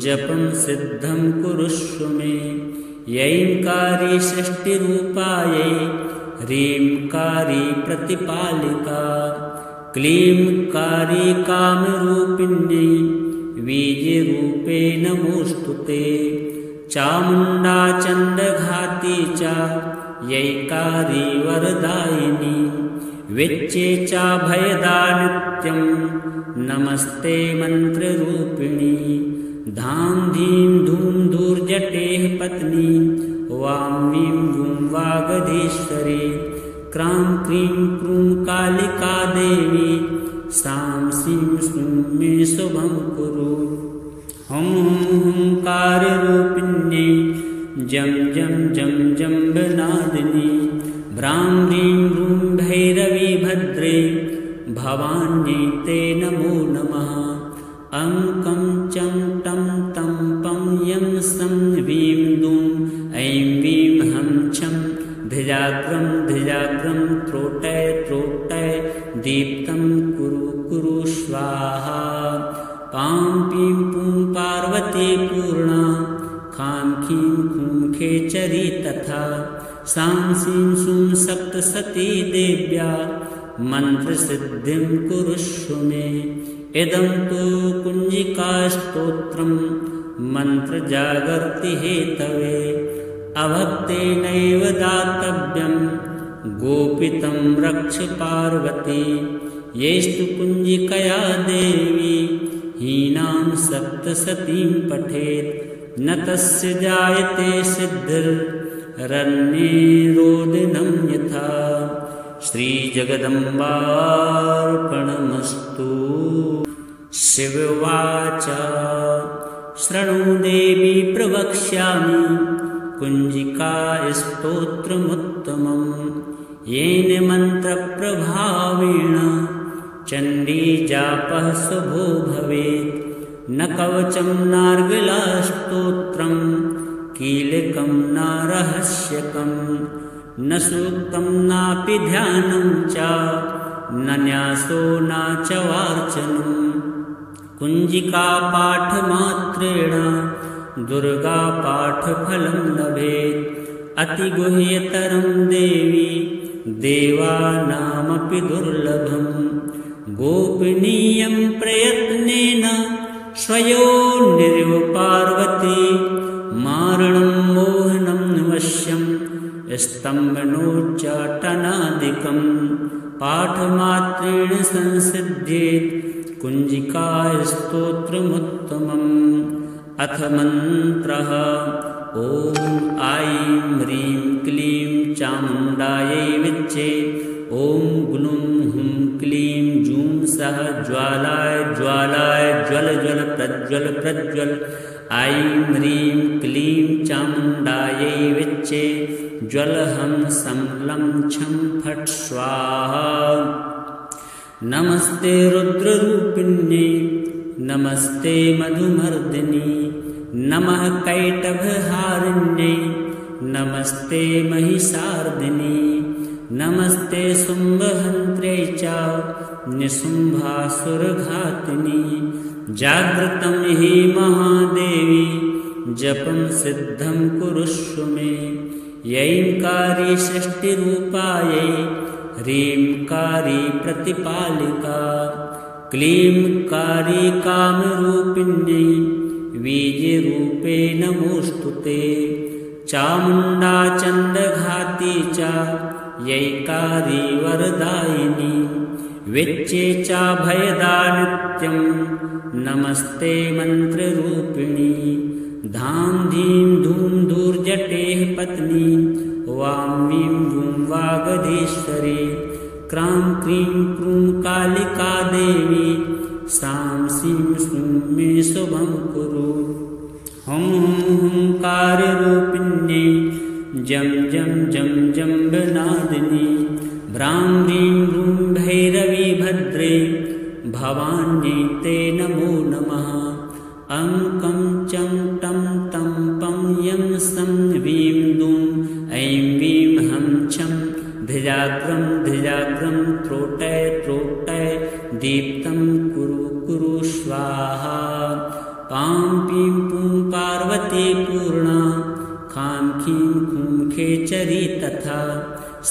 जपं सिद्धं कुरुष्व मे। यैंकारी षष्टिरूपायै ह्रींकारी प्रतिपालिका क्लींकारी कामरूपिण्यै बीजरूपे नमोऽस्तुते। चामुण्डा चण्डघाती च यैकारी वरदायिनी विच्चे च भयदा नित्यं नमस्ते मन्त्ररूपिणी। धां धीं धूं धूर्जटेः पत्नी वां वीं गूं वागधीश्वरी क्रां क्रीं क्रूं कालिका देवी सां सीं सूं मे शुभं कुरु। हुं हुं हुंकाररूपिण्ये जं जं जं जम्बनादिनी भ्रां ह्रीं रूं भैरवी भद्रे भवान्यै ते नमो नमः। अंकं चं टं तं पं यं सं वीं दूं ऐं वीं हं छं धिजाग्रं धिजाग्रं त्रोटय त्रोटय दीप्तं कुरु कुरु स्वाहा। पां पीं पूं पार्वती पूर्णा खां खीं खूं खेचरी तथा सां सीं सूं सप्तसती देव्या मन्त्रसिद्धिं कुरुष्व मे। इदं तु कुञ्जिकास्तोत्रं मन्त्रजागर्ति हेतवे अभक्तेनैव दातव्यं गोपितं रक्ष पार्वती। यैस्तु कुञ्जिकया देवी हीनां सप्तसतीं पठेत् न तस्य जायते सिद्धिरन्ये रोदिनं यथा। श्रीजगदम्बार्पणमस्तु। शिव उवाच शृणु देवी प्रवक्ष्यामि कुञ्जिकास्तोत्रमुत्तमं येन मन्त्रप्रभावेण चण्डीजापः शुभो भवेत्। न कवचं नार्गलास्तोत्रं कीलकं न रहस्यकं न सूक्तं नापि ध्यानं च न न्यासो न च वार्चनं कुञ्जिकापाठमात्रेण दुर्गापाठफलं लभेत् अतिगुह्यतरं देवी देवानामपि दुर्लभं गोपनीयं प्रयत्नेन स्वयोर्निरिव पार्वती मारणं मोहनं वश्यं स्तम्भनोच्चाटनादिकं पाठमात्रेण संसिद्ध्येत् कुञ्जिकास्तोत्रमुत्तमम् अथ मन्त्रः ॐ ऐं ह्रीं क्लीं चामुण्डायै विच्चे ॐ ग्लूं हुं क्लीं जूं सः ज्वालाय ज्वालाय ज्वल ज्वल प्रज्वल प्रज्वल ऐं ह्रीं क्लीं चामुण्डायै विच्चे ज्वलहं सं लं छं फट् स्वाहा नमस्ते रुद्ररूपिण्ये नमस्ते मधुमर्दिनी नमः कैटभहारिण्ये नमस्ते महिषार्दिनी नमस्ते शुम्भहन्त्रे च निशुम्भासुरघातिनी जागृतं हि महादेवी जपं सिद्धं कुरुष्व मे यैंकारी षष्टिरूपायै ह्रींकारी प्रतिपालिका क्लींकारी कामरूपिण्यै बीजरूपे नमोऽस्तुते चामुण्डा चण्डघाती च यैकारी वरदायिनी विच्चे च भयदा नित्यं नमस्ते मन्त्ररूपिणी धां धीं धूं धूर्जटेः पत्नी वां वीं वूं वागधीश्वरी क्रां क्रीं क्रूं कालिका देवी सां सीं सूं मे शुभं कुरु हुं हुं हुंकाररूपिण्ये जं जं जं जम्बनादिनी भ्रां ह्रीं रूं भैरवी भद्रे भवान्यै ते नमो नमः अंकं चं टं तं पं यं सं वीं दूं ऐं वीं हं छं धिजाग्रं धिजाग्रं त्रोटय त्रोटय दीप्तं कुरु कुरु स्वाहा पां पीं पूं पार्वती पूर्णा खां खीं खूं खेचरी तथा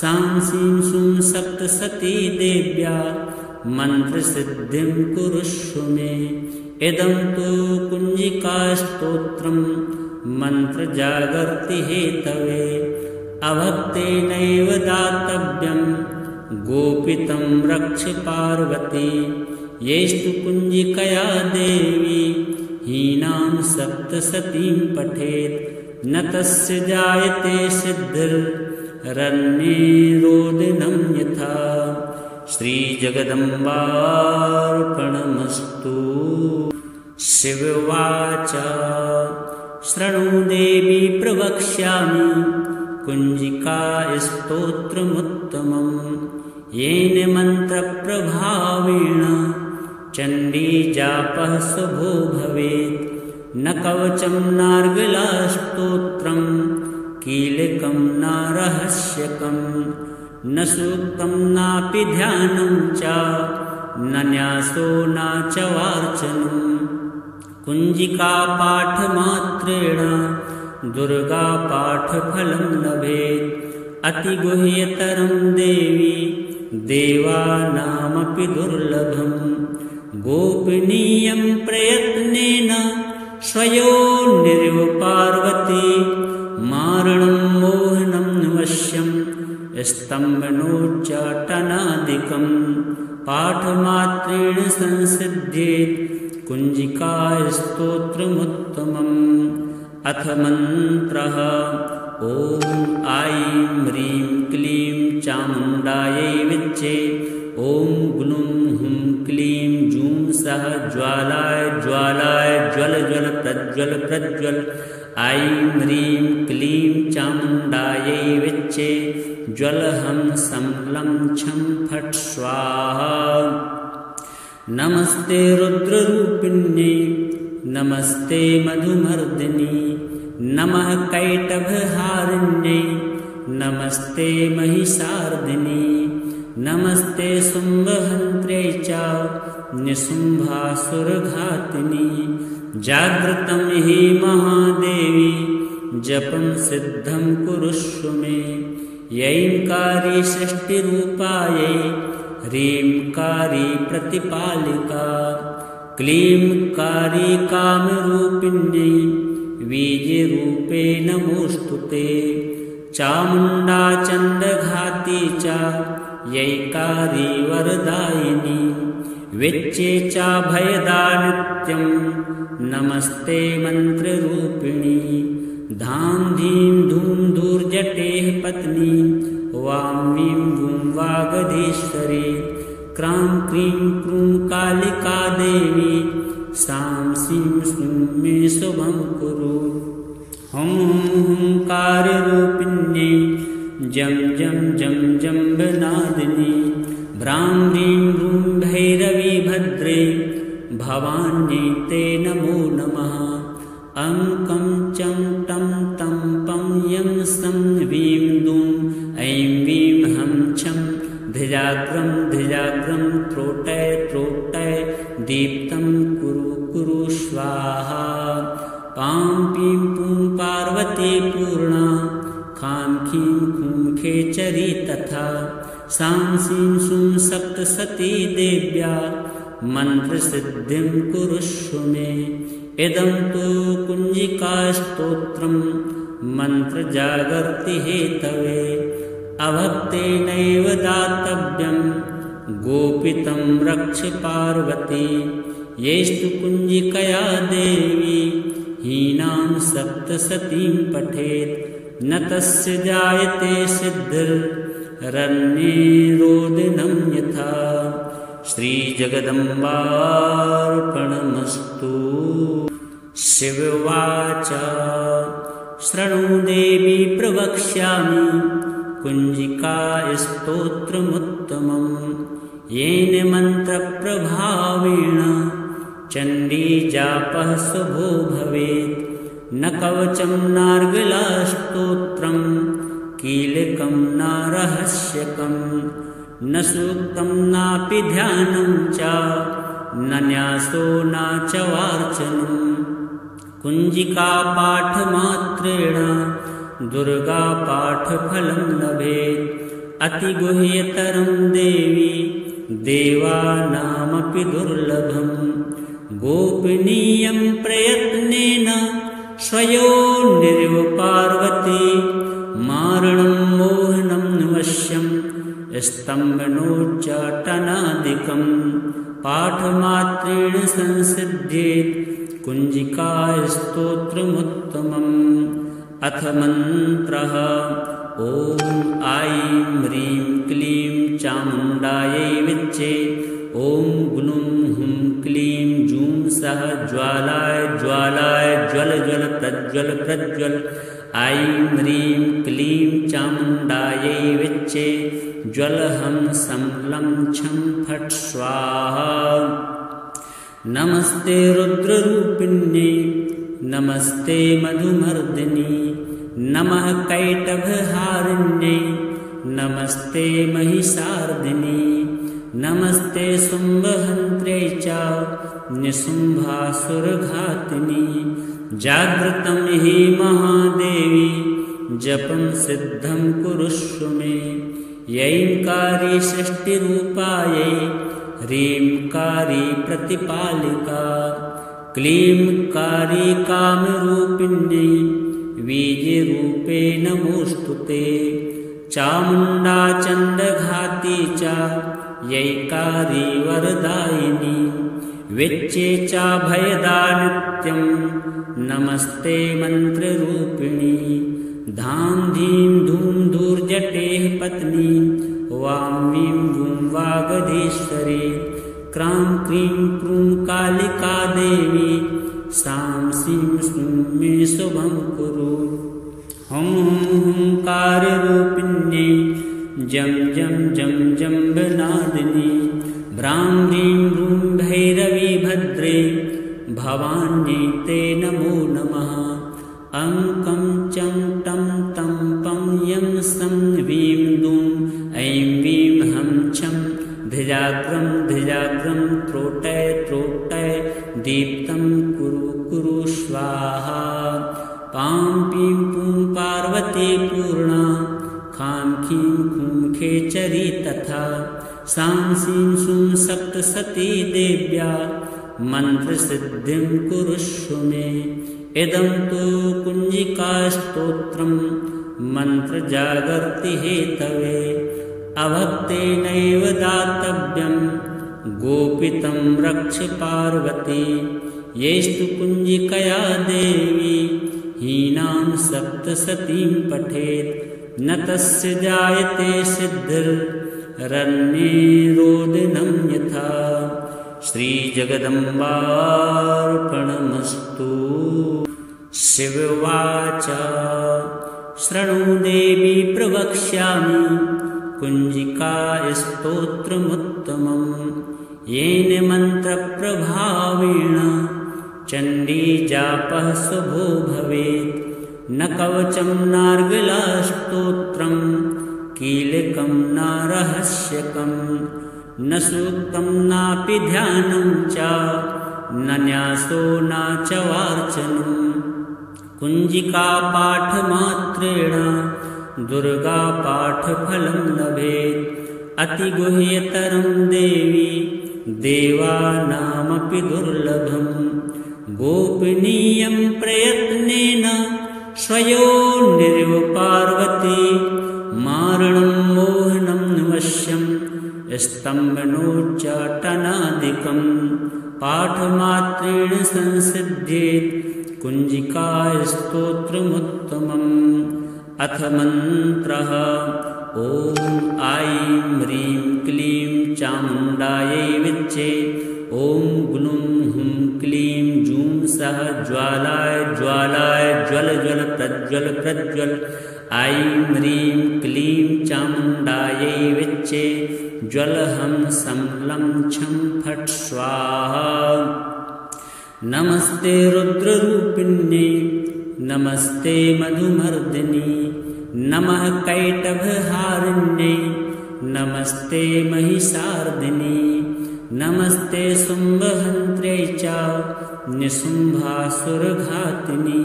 सां सीं सूं सप्तसती देव्या मन्त्रसिद्धिं कुरुष्व मे इदं तु कुञ्जिकास्तोत्रं मन्त्रजागर्ति हेतवे अभक्तेनैव दातव्यं गोपितं रक्ष पार्वती येस्तु कुञ्जिकया देवी हीनां सप्तसतीं पठेत् न तस्य जायते सिद्धिर्रण्ये रोदिनं यथा श्रीजगदम्बार्पणमस्तु। शिववाच शृणु देवी प्रवक्ष्यामि कुञ्जिकास्तोत्रमुत्तमं येन मन्त्रप्रभावेण चण्डीजापः शुभो भवेत् न कवचं नार्गलास्तोत्रं कीलकं न रहस्यकं न सूक्तं नापि ध्यानं च न न्यासो न च वार्चनं कुञ्जिकापाठमात्रेण दुर्गापाठफलं लभेत् अतिगुह्यतरं देवी देवानामपि दुर्लभं गोपनीयं प्रयत्नेन स्वयोर्निरिव पार्वती मारणं मोहनं वश्यं स्तम्भनोच्चाटनादिकं पाठमात्रेण संसिद्ध्येत् कुञ्जिकास्तोत्रमुत्तमम् अथ मन्त्रः ॐ ऐं ह्रीं क्लीं चामुण्डायै विच्चे ॐ ग्लूं हुं क्लीं जूं सः ज्वालाय ज्वालाय ज्वल ज्वल प्रज्वल प्रज्वल ऐं ह्रीं क्लीं चामुण्डायै विच्चे ज्वलहं सं लं छं फट् स्वाहा नमस्ते रुद्ररूपिण्ये नमस्ते मधुमर्दिनी नमः कैटभहारिण्ये नमस्ते महिषार्दिनी नमस्ते शुम्भहन्त्र्यै च निशुम्भासुरघातिनी जागृतं हि महादेवी जपं सिद्धं कुरुष्व मे यैंकारी सृष्टिरूपायै ह्रींकारी प्रतिपालिका क्लींकारी कामरूपिण्यै बीजरूपे नमोऽस्तु ते चामुण्डा चण्डघाती च यैकारी वरदायिनी विच्चे च भयदा नित्यं नमस्ते मन्त्ररूपिणी धां धीं धूं धूर्जटेः पत्नी वां वीं वूं वागधीश्वरी क्रां क्रीं क्रूं कालिका देवी सां सीं सूं मे शुभं कुरु हुं हुंकाररूपिण्यै जं जं जं जम्बनादिनी भ्रां ह्रीं रूं भैरवी भद्रे भवान्यै ते नमो नमः अंकं चं टं तं पं यं सं वीं दूं ऐं वीं हं छं धिजाग्रं धिजाग्रं त्रोटय त्रोटय दीप्तं कुरु कुरु स्वाहा पां पीं पूं पार्वती पूर्णा खां खीं खूं खेचरी तथा सां सीं सूं सप्तसती देव्या मन्त्रसिद्धिं कुरुष्व मे इदं तु कुञ्जिकास्तोत्रं मन्त्रजागर्ति हेतवे अभक्तेनैव दातव्यं गोपितं रक्ष पार्वती येस्तु कुञ्जिकया देवी हीनां सप्तसतीं पठेत् न तस्य जायते सिद्धिर्रण्ये रोदिनं यथा श्रीजगदम्बार्पणमस्तु। शिव उवाच शृणु देवी प्रवक्ष्यामि कुञ्जिकास्तोत्रमुत्तमं येन मन्त्रप्रभावेण चण्डीजापः शुभो भवेत् न कवचं नार्गलास्तोत्रं कीलकं न रहस्यकं न सूक्तं नापि ध्यानं च न न्यासो न च वार्चनं कुञ्जिकापाठमात्रेण दुर्गापाठफलं लभेत् अतिगुह्यतरं देवी देवानामपि दुर्लभं गोपनीयं प्रयत्नेन स्वयोनिरिव पार्वती मारणं मोहनं वश्यं स्तम्भनोच्चाटनादिकं पाठमात्रेण संसिद्ध्येत् कुञ्जिकास्तोत्रमुत्तमम् अथ मन्त्रः ॐ ऐं ह्रीं क्लीं चामुण्डायै विच्चे ॐ ग्लूं हुं क्लीं जूं सः ज्वालाय ज्वालाय ज्वल ज्वल प्रज्वल प्रज्वल ऐं ह्रीं क्लीं चामुण्डायै विच्चे ज्वलहं संलं छं फट् स्वाहा नमस्ते रुद्ररूपिण्यै नमस्ते मधुमर्दिनी नमः कैटभहारिण्यै नमस्ते महिषार्दिनी नमस्ते शुम्भहन्त्र्यै च निशुम्भासुरघातिनी जागृतं हि महादेवी जपं सिद्धं कुरुष्व मे यैंकारी सृष्टिरूपायै ह्रींकारी प्रतिपालिका क्लींकारी कामरूपिण्यै बीजरूपे नमोऽस्तु ते चामुण्डा चण्डघाती च यैकारी वरदायिनी विच्चे च भयदा नित्यं नमस्ते मन्त्ररूपिणी धां धीं धूं धूर्जटेः पत्नी वां वीं वूं वागधीश्वरी क्रां क्रीं क्रूं कालिका देवी सां सीं सूं मे शुभं कुरु हुं हुंकाररूपिण्यै जं जं जं जम्बनादिनी भ्रां ह्रीं रूं भैरवी भद्रे भवान्यै ते नमो नमः अंकं चं टं तं पं यं स्वाहा पां पीं पूं पार्वती पूर्णा खां खीं खूं खेचरी तथा सां सीं सूं सप्तसती देव्या मन्त्रसिद्धिं कुरुष्व मे इदं तु कुञ्जिकास्तोत्रं मन्त्रजागर्ति हेतवे अभक्तेनैव दातव्यं गोपितं रक्ष पार्वती येस्तु कुञ्जिकया देवी हीनां सप्तसतीं पठेत् न तस्य जायते सिद्धिरन्ये रोदिनं यथा श्रीजगदम्बार्पणमस्तु। शिववाच शृणु देवी प्रवक्ष्यामि कुञ्जिकास्तोत्रमुत्तमं येन मन्त्रप्रभावेण चण्डीजापः शुभो भवेत् न कवचं नार्गलास्तोत्रं कीलकं न रहस्यकं न सूक्तं नापि ध्यानं च न न्यासो न च वार्चनं कुञ्जिकापाठमात्रेण दुर्गापाठफलं लभेत् अतिगुह्यतरं देवी देवानामपि दुर्लभं गोपनीयं प्रयत्नेन स्वयोनिरिव पार्वती मारणं मोहनं वश्यं स्तम्भनोच्चाटनादिकं पाठमात्रेण संसिद्ध्येत् कुञ्जिकास्तोत्रमुत्तमम् अथ मन्त्रः ॐ ऐं ह्रीं क्लीं चामुण्डायै विच्चे ॐ ग्लूं हुं क्लीं जूं सः ज्वालाय ज्वालाय ज्वल ज्वल प्रज्वल प्रज्वल ऐं ह्रीं क्लीं चामुण्डायै विच्चे ज्वलहं संलं छं फट् स्वाहा नमस्ते रुद्ररूपिण्ये नमस्ते मधुमर्दिनी नमः कैटभहारिण्ये नमस्ते महिषार्दिनी नमस्ते शुम्भहन्त्र्यै च निशुम्भासुरघातिनी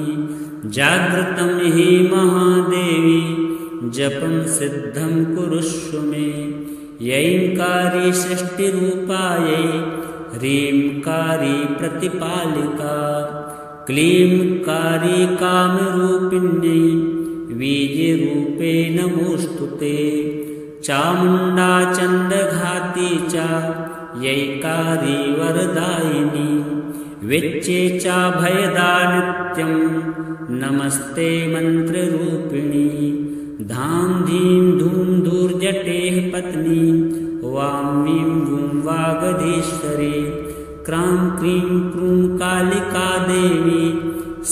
जागृतं हि महादेवी जपं सिद्धं कुरुष्व मे यैंकारी षष्टिरूपायै ह्रींकारी प्रतिपालिका क्लींकारी कामरूपिण्यै वीर्यरूपे नमोऽस्तुते चामुण्डा चण्डघाती च यैकारी वरदायिनी विच्चे च भयदा नित्यं नमस्ते मन्त्ररूपिणी धां धीं धूं धूर्जटेः पत्नी वां वीं वूं वागधीश्वरी क्रां क्रीं क्रूं कालिका देवी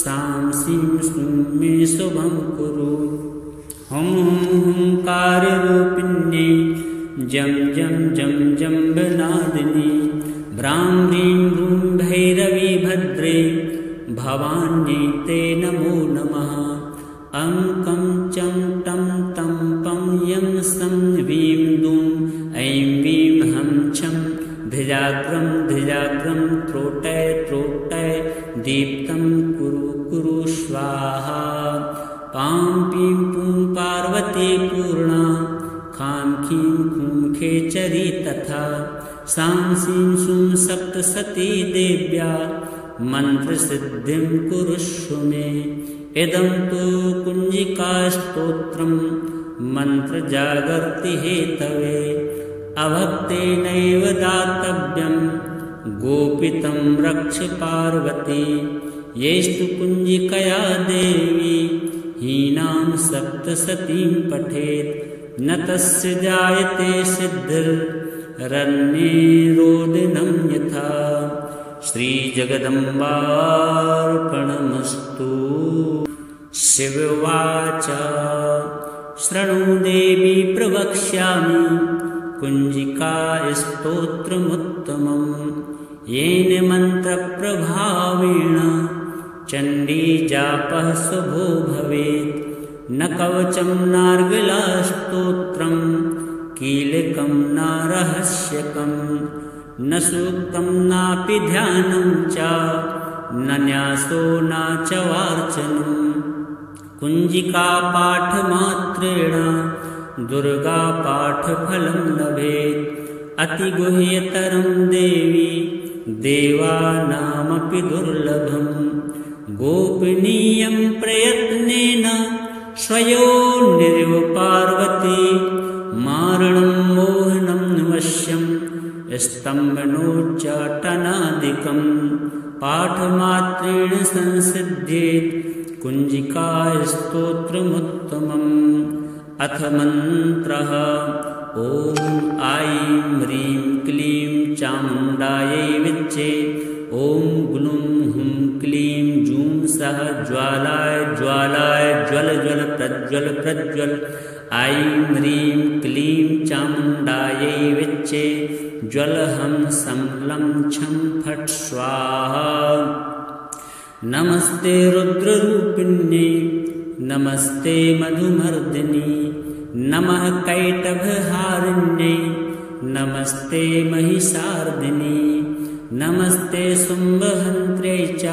सां सीं सूं मे शुभं कुरु हुं हुं हुंकाररूपिण्ये जं जं जं जम्बनादिनी भ्रां ह्रीं ह्रूं भैरवी भद्रे भवान्यै ते नमो नमः अंकं चं टं तं पं यं सं वीं दूं ऐं वीं हं छं धिजाग्रं धिजाग्रं त्रोटय त्रोटय दीप्तं कुरु कुरु स्वाहा पां पीं पूं पार्वती पूर्णा खां खीं खूं खेचरी तथा सां सीं सूं सप्तसती देव्या मन्त्रसिद्धिं कुरुष्व मे इदं तु कुञ्जिकास्तोत्रं मन्त्रजागर्ति हेतवे अभक्तेनैव दातव्यं गोपितं रक्ष पार्वती येस्तु कुञ्जिकया देवी हीनां सप्तसतीं पठेत् न तस्य जायते सिद्धिरन्ये रोदिनं यथा श्रीजगदम्बार्पणमस्तु। शिववाच शृणु देवी प्रवक्ष्यामि कुञ्जिकास्तोत्रमुत्तमं येन मन्त्रप्रभावेण चण्डीजापः शुभो भवेत् न कवचं नार्गलास्तोत्रं कीलकं न रहस्यकं न सूक्तं नापि ध्यानं च न न्यासो न च वार्चनं। कुञ्जिकापाठमात्रेण दुर्गापाठफलं लभेत्। अतिगुह्यतरं देवी देवानामपि दुर्लभम्। गोपनीयं प्रयत्नेन स्वयोर्निरिव पार्वती। मारणं मोहनं वश्यं स्तम्भनोच्चाटनादिकं। पाठमात्रेण संसिध्येत् कुञ्जिकास्तोत्रमुत्तमम्। अथ मन्त्रः। ॐ ऐं ह्रीं क्लीं चामुण्डायै विच्चे। ॐ ग्लूं हुं क्लीं जूं सः ज्वालाय ज्वालाय ज्वल ज्वल प्रज्वल प्रज्वल। ऐं ह्रीं क्लीं चामुण्डायै विच्चे। ज्वलहं सं लं छं फट् स्वाहा। नमस्ते रुद्ररूपिण्यै नमस्ते मधुमर्दिनी। नमः कैटभहारिण्यै नमस्ते महिषार्दिनी। नमस्ते शुम्भहन्त्र्यै च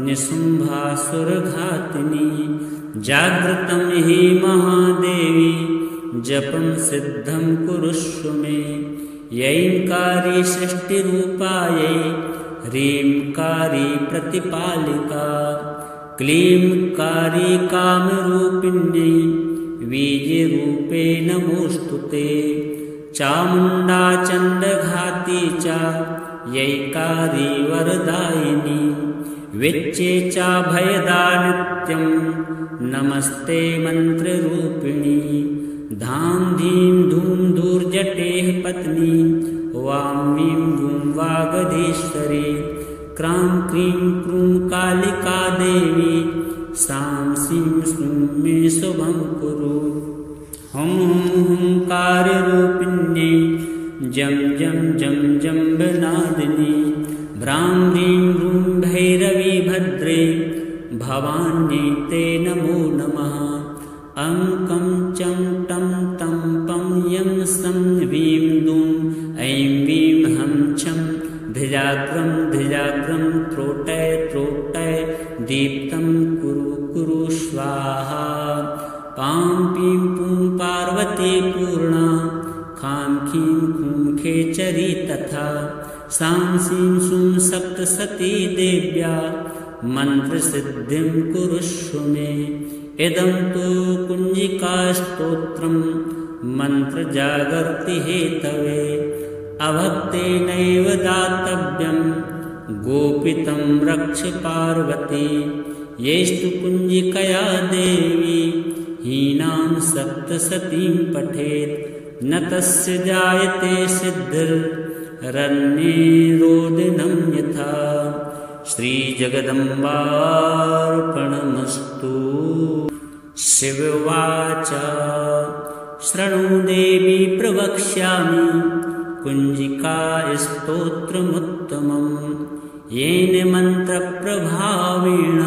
निशुम्भासुरघातिनी। जागृतं हि महादेवी जपं सिद्धं कुरुष्व मे। यैंकारी षष्टिरूपायै ह्रींकारी प्रतिपालिका। क्लींकारी कामरूपिण्यै वीर्यरूपे नमोऽस्तु ते। चामुण्डा चण्डघाती च यैकारी वरदायिनी। विच्चे च भयदा नित्यं नमस्ते मन्त्ररूपिणी। धां धीं धूं धूर्जटेः पत्नी वां वीं वूं वागधीश्वरी। क्रां क्रीं क्रूं कालिका देवी सां सीं सूं मे शुभं कुरु। हुं हुं हुंकाररूपिण्यै जं जं जं जम्बनादिनी। भ्रां ह्रीं रूं भैरवी भद्रे भवान्यै ते नमो नमः। अं कं चं टं तं पं यं सं वीं दूं ऐं वीं हं छं। धिजाग्रं धिजाग्रं त्रोटय त्रोटय दीप्तं कुरु कुरु स्वाहा। पां पीं पूं पार्वती पूर्णा। खां खीं खूं खेचरी तथा। सां सीं सूं सप्तसती देव्या मन्त्रसिद्धिं कुरुष्व मे। इदं तु कुञ्जिकास्तोत्रं मन्त्रजागर्ति हेतवे। अभक्तेनैव दातव्यं गोपितं रक्ष पार्वती। येस्तु कुञ्जिकया देवी हीनां सप्तसतीं पठेत्। न तस्य जायते सिद्धिर्रण्ये रोदिनं यथा। श्रीजगदम्बार्पणमस्तु। शिव उवाच शृणु देवी प्रवक्ष्यामि कुञ्जिकास्तोत्रमुत्तमं। येन मन्त्रप्रभावेण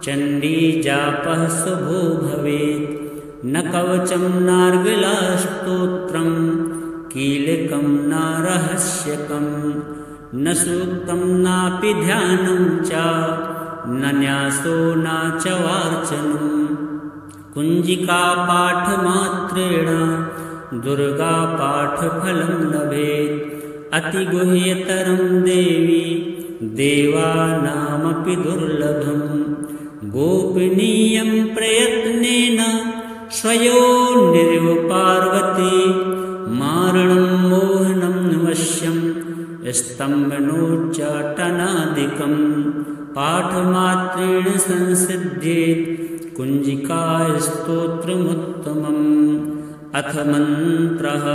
चण्डीजापः शुभो भवेत्। न कवचं नार्गलास्तोत्रं कीलकं न रहस्यकं। न सूक्तं नापि ध्यानं च न न्यासो न च वार्चनं। कुञ्जिकापाठमात्रेण दुर्गापाठफलं लभेत्। अतिगुह्यतरं देवी देवानामपि दुर्लभम्। गोपनीयं प्रयत्नेन स्वयोर्निरिव पार्वती। मारणं मोहनं वश्यं स्तम्भनोच्चाटनादिकं। पाठमात्रेण संसिध्येत् कुञ्जिकास्तोत्रमुत्तमम्। अथ मन्त्रः।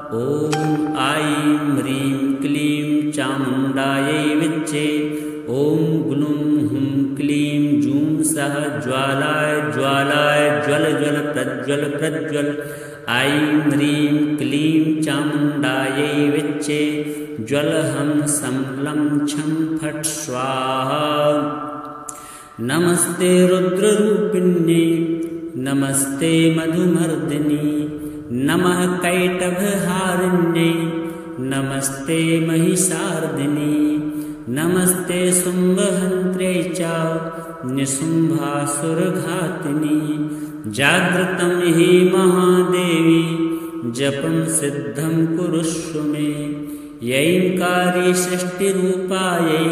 ॐ ऐं ह्रीं क्लीं चामुण्डायै विच्चे। ॐ ग्लूं हुं क्लीं जूं सः ज्वालाय ज्वालाय ज्वल ज्वल प्रज्वल प्रज्वल। ऐं ह्रीं क्लीं चामुण्डायै विच्चे। ज्वलहं सं लं छं फट् स्वाहा। नमस्ते रुद्ररूपिण्यै नमस्ते मधुमर्दिनी। नमः कैटभहारिण्यै नमस्ते महिषार्दिनी। नमस्ते शुम्भहन्त्र्यै च निशुम्भासुरघातिनि जागृतं हि महादेवी जपं सिद्धं कुरुष्व मे यैंकारी सृष्टिरूपायै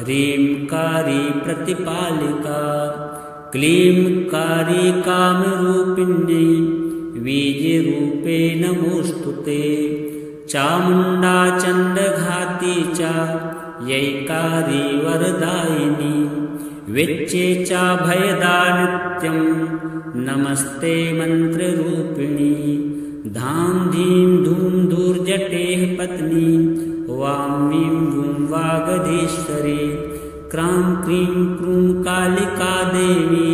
ह्रींकारी प्रतिपालिका क्लींकारी कामरूपिण्यै बीजरूपे नमोऽस्तु ते चामुण्डा चण्डघाती च यैकारी वरदायिनी विच्चे च भयदा नित्यं नमस्ते मन्त्ररूपिणी धां धीं धूं धूर्जटेः पत्नी वां वीं वूं वागधीश्वरी क्रां क्रीं क्रूं कालिका देवी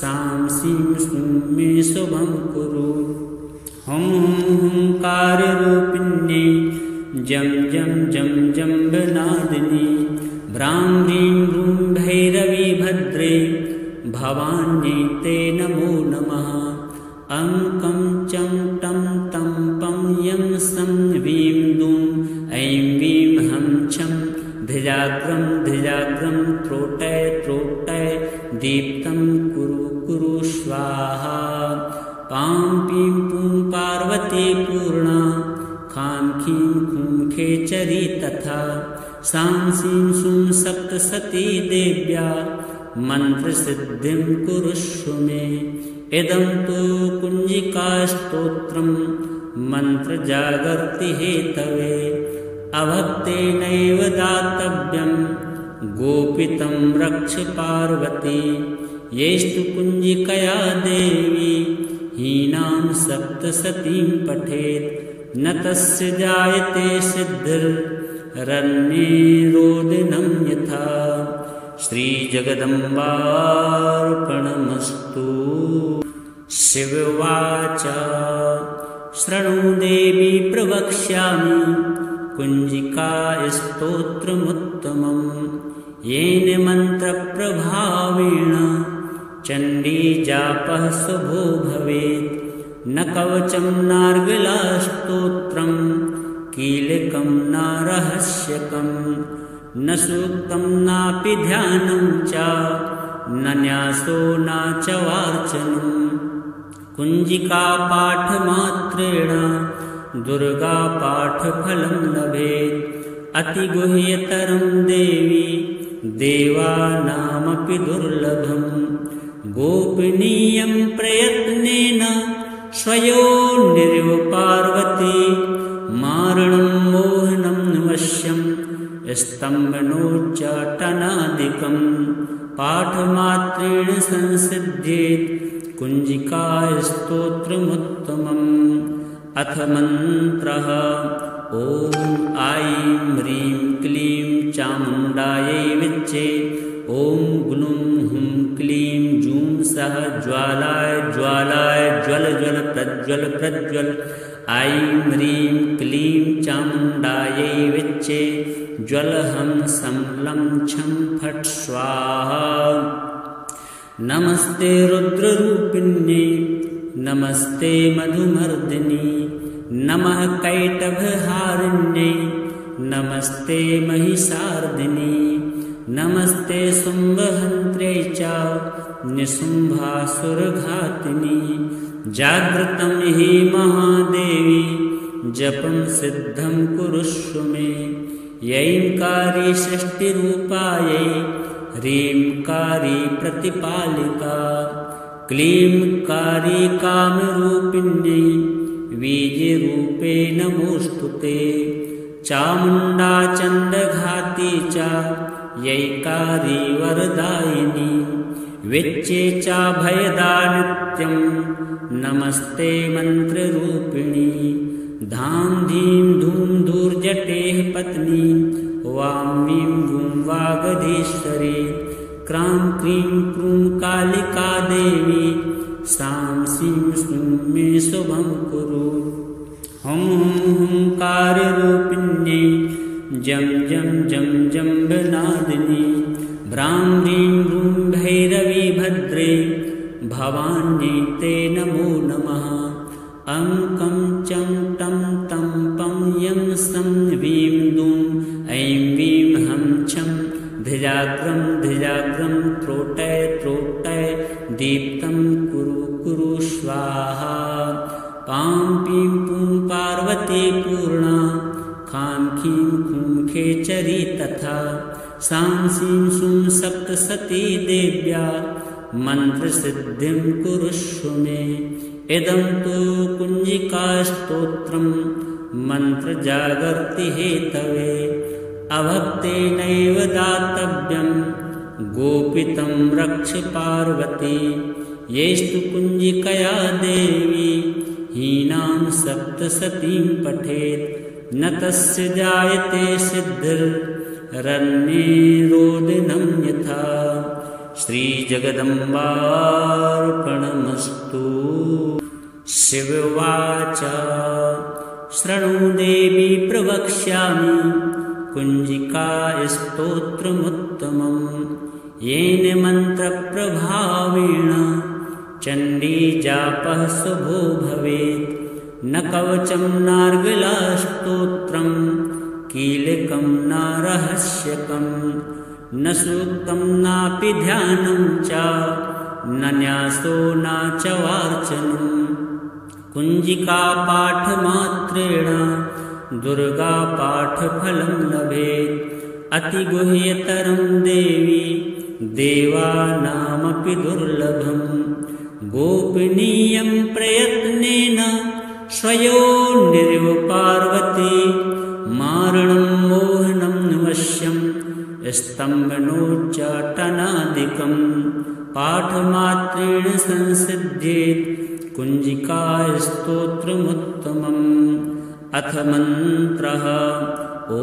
सां सीं सूं मे शुभं कुरु हुं हुंकाररूपिण्यै जं जं जं जम्बनादिनी भ्रां ह्रीं रूं भैरवी भद्रे भवान्यै ते नमो नमः अंकं चं टं तं पं यं सं वीं दूं ऐं वीं हं छं धिजाग्रं धिजाग्रं त्रोटय त्रोटय दीप्तं कुरु कुरु स्वाहा पां पीं पूं पार्वती पूर्णा खां खीं खूं खेचरी तथा सां सीं सूं सप्तसती देव्या मन्त्रसिद्धिं कुरुष्व मे इदं तु कुञ्जिकास्तोत्रं मन्त्रजागर्ति हेतवे अभक्तेनैव दातव्यं गोपितं रक्ष पार्वती येस्तु कुञ्जिकया देवी हीनां सप्तसतीं पठेत् न तस्य जायते सिद्धिर्रण्ये रोदिनं यथा श्रीजगदम्बार्पणमस्तु। शिववाच शृणु देवी प्रवक्ष्यामि कुञ्जिकास्तोत्रमुत्तमं येन मन्त्रप्रभावेण चण्डीजापः शुभो भवेत् न कवचं नार्गलास्तोत्रं कीलकं न रहस्यकं न सूक्तं नापि ध्यानं च न न्यासो न च वार्चनं कुञ्जिकापाठमात्रेण दुर्गापाठफलं लभेत् अतिगुह्यतरं देवी देवानामपि दुर्लभं गोपनीयं प्रयत्नेन स्वयोनिरिव पार्वती मारणं मोहनं वश्यं स्तम्भनोच्चाटनादिकं पाठमात्रेण संसिद्ध्येत् कुञ्जिकास्तोत्रमुत्तमम् अथ मन्त्रः ॐ ऐं ह्रीं क्लीं चामुण्डायै विच्चे ॐ ग्लूं हुं क्लीं जूं सः ज्वालाय ज्वालाय ज्वल ज्वल प्रज्वल प्रज्वल ऐं ह्रीं क्लीं चामुण्डायै विच्चे ज्वलहं संलं छं फट् स्वाहा नमस्ते रुद्ररूपिण्यै नमस्ते मधुमर्दिनी नमः कैटभहारिण्यै नमस्ते महिषार्दिनी नमस्ते शुम्भहन्त्र्यै च निशुम्भासुरघातिनि जागृतं हि महादेवी जपं सिद्धं कुरुष्व मे यैंकारी सृष्टिरूपायै ह्रींकारी प्रतिपालिका क्लींकारी कामरूपिण्यै बीजरूपे नमोऽस्तु ते चामुण्डा चण्डघाती च यैकारी वरदायिनी विच्चे च भयदा नित्यं नमस्ते मन्त्ररूपिणी धां धीं धूं धूर्जटेः पत्नी वां वीं वूं वागधीश्वरी क्रां क्रीं क्रूं कालिका देवी सां सीं सूं मे शुभं कुरु हुं हुंकाररूपिण्यै जं जं जं जम्बनादिनी भ्रां ह्रीं रूं भैरवी भद्रे भवान्यै ते नमो नमः अंकं चं टं तं पं यं सं वीं दूं ऐं वीं हं त्रोटय त्रोटय दीप्तं कुरु कुरु स्वाहा। पां पीं पूं पार्वती पूर्णा खां खीं खूं खेचरी तथा सां सीं सूं सप्तसती देव्या मन्त्रसिद्धिं कुरुष्व मे। इदं तु कुञ्जिकास्तोत्रं मन्त्रजागर्ति हेतवे अभक्तेनैव दातव्यं गोपितं रक्ष पार्वती। येस्तु कुञ्जिकया देवी हीनां सप्तसतीं पठेत् न तस्य जायते सिद्धिरन्येरोदिनं यथा। श्रीजगदम्बार्पणमस्तु। शिव उवाच शृणु देवी प्रवक्ष्यामि कुञ्जिकास्तोत्रमुत्तमं येन मन्त्रप्रभावेण चण्डीजापः शुभो भवेत्। न कवचं नार्गलास्तोत्रं कीलकं न रहस्यकं न सूक्तं नापि ध्यानं च न न्यासो न च वार्चनं। कुञ्जिकापाठमात्रेण दुर्गापाठफलं लभेत् अतिगुह्यतरं देवी देवानामपि दुर्लभं। गोपनीयं प्रयत्नेन स्वयोनिरिव पार्वती मारणं मोहनं वश्यं स्तम्भनोच्चाटनादिकं पाठमात्रेण संसिद्ध्येत् कुञ्जिकास्तोत्रमुत्तमम्। अथ मन्त्रः ॐ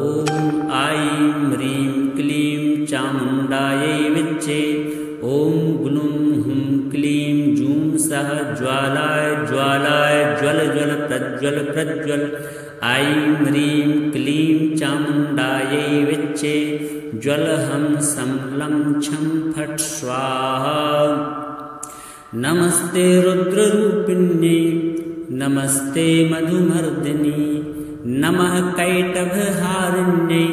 ऐं ह्रीं क्लीं चामुण्डायै विच्चे ॐ ग्लूं हुं क्लीं जूं सः ज्वालाय ज्वालाय ज्वल ज्वल प्रज्वल प्रज्वल। ऐं ह्रीं क्लीं चामुण्डायै विच्चे ज्वलहं संलं छं फट् स्वाहा। नमस्ते रुद्ररूपिण्यै नमस्ते मधुमर्दिनी नमः कैटभहारिण्यै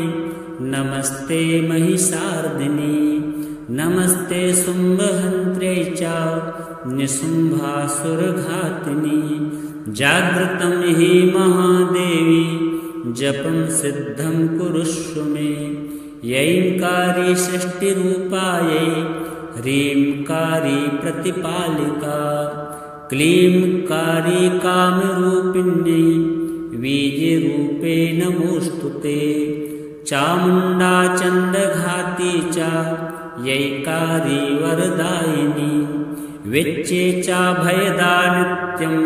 नमस्ते महिषार्दिनी नमस्ते शुम्भहन्त्र्यै च निशुम्भासुरघातिनी। जागृतं हि महादेवी जपं सिद्धं कुरुष्व मे। यैंकारी षष्टिरूपायै ह्रींकारी प्रतिपालिका क्लींकारी कामरूपिण्यै वीर्यरूपे नमोऽस्तुते। चामुण्डा चण्डघाती च यैकारी वरदायिनी विच्चे च भयदा नित्यं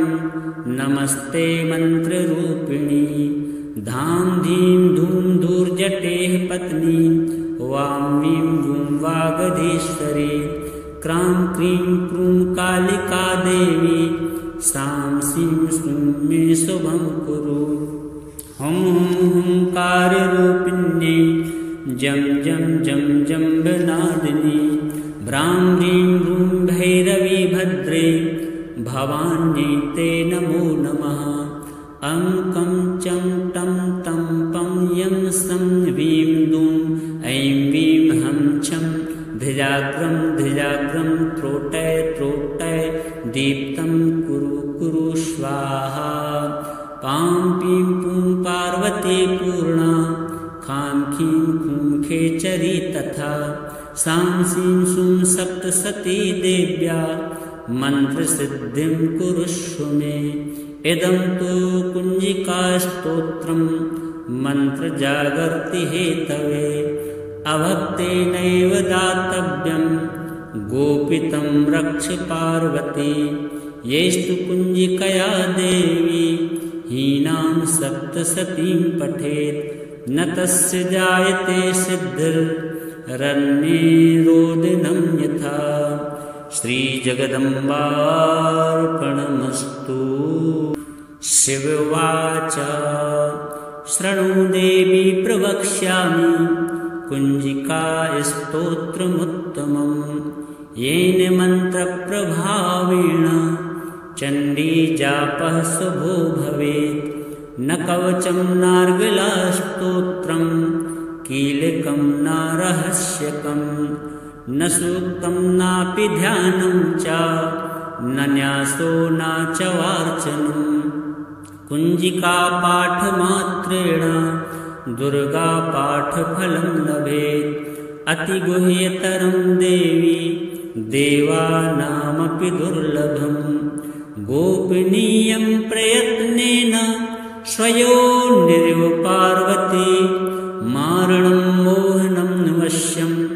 नमस्ते मन्त्ररूपिणी। धां धीं धूं धूर्जटेः पत्नी वां वीं वूं वागधीश्वरी क्रां क्रीं क्रूं कालिका देवी सां सीं सूं मे शुभं कुरु। हुं हुं हुंकाररूपिण्यै जं जं जं जम्बनादिनी भ्रां ह्रीं भ्रूं भैरवी भद्रे भवान्यै ते नमो नमः। अं कं चं टं तं पं यं सं वीं दूं ऐं वीं हं छं धिजाग्रं धिजाग्रं त्रोटय त्रोटय दीप्तं कुरु कुरु स्वाहा। पां पीं पूं पार्वती पूर्णा खां खीं खूं खेचरी तथा सां सीं सूं सप्तसती देव्या मन्त्रसिद्धिं कुरुष्व मे। इदं तु कुञ्जिकास्तोत्रं मन्त्रजागर्ति हेतवे अभक्तेनैव दातव्यं गोपितं रक्ष पार्वती। येस्तु कुञ्जिकया देवी हीनां सप्तसतीं पठेत् न तस्य जायते सिद्धिरन्येरोदिनं यथा। श्रीजगदम्बार्पणमस्तु। शिव उवाच शृणु देवी प्रवक्ष्यामि कुञ्जिकास्तोत्रमुत्तमं येन मन्त्रप्रभावेण चण्डीजापः शुभो भवेत्। न कवचं नार्गलास्तोत्रं कीलकं न रहस्यकं न सूक्तं नापि ध्यानं च न न्यासो न च वार्चनं। कुञ्जिकापाठमात्रेण दुर्गापाठफलं लभेत्। अतिगुह्यतरं देवी देवानामपि दुर्लभम्। गोपनीयं प्रयत्नेन स्वयोनिरिव पार्वती। मारणं मोहनं वश्यं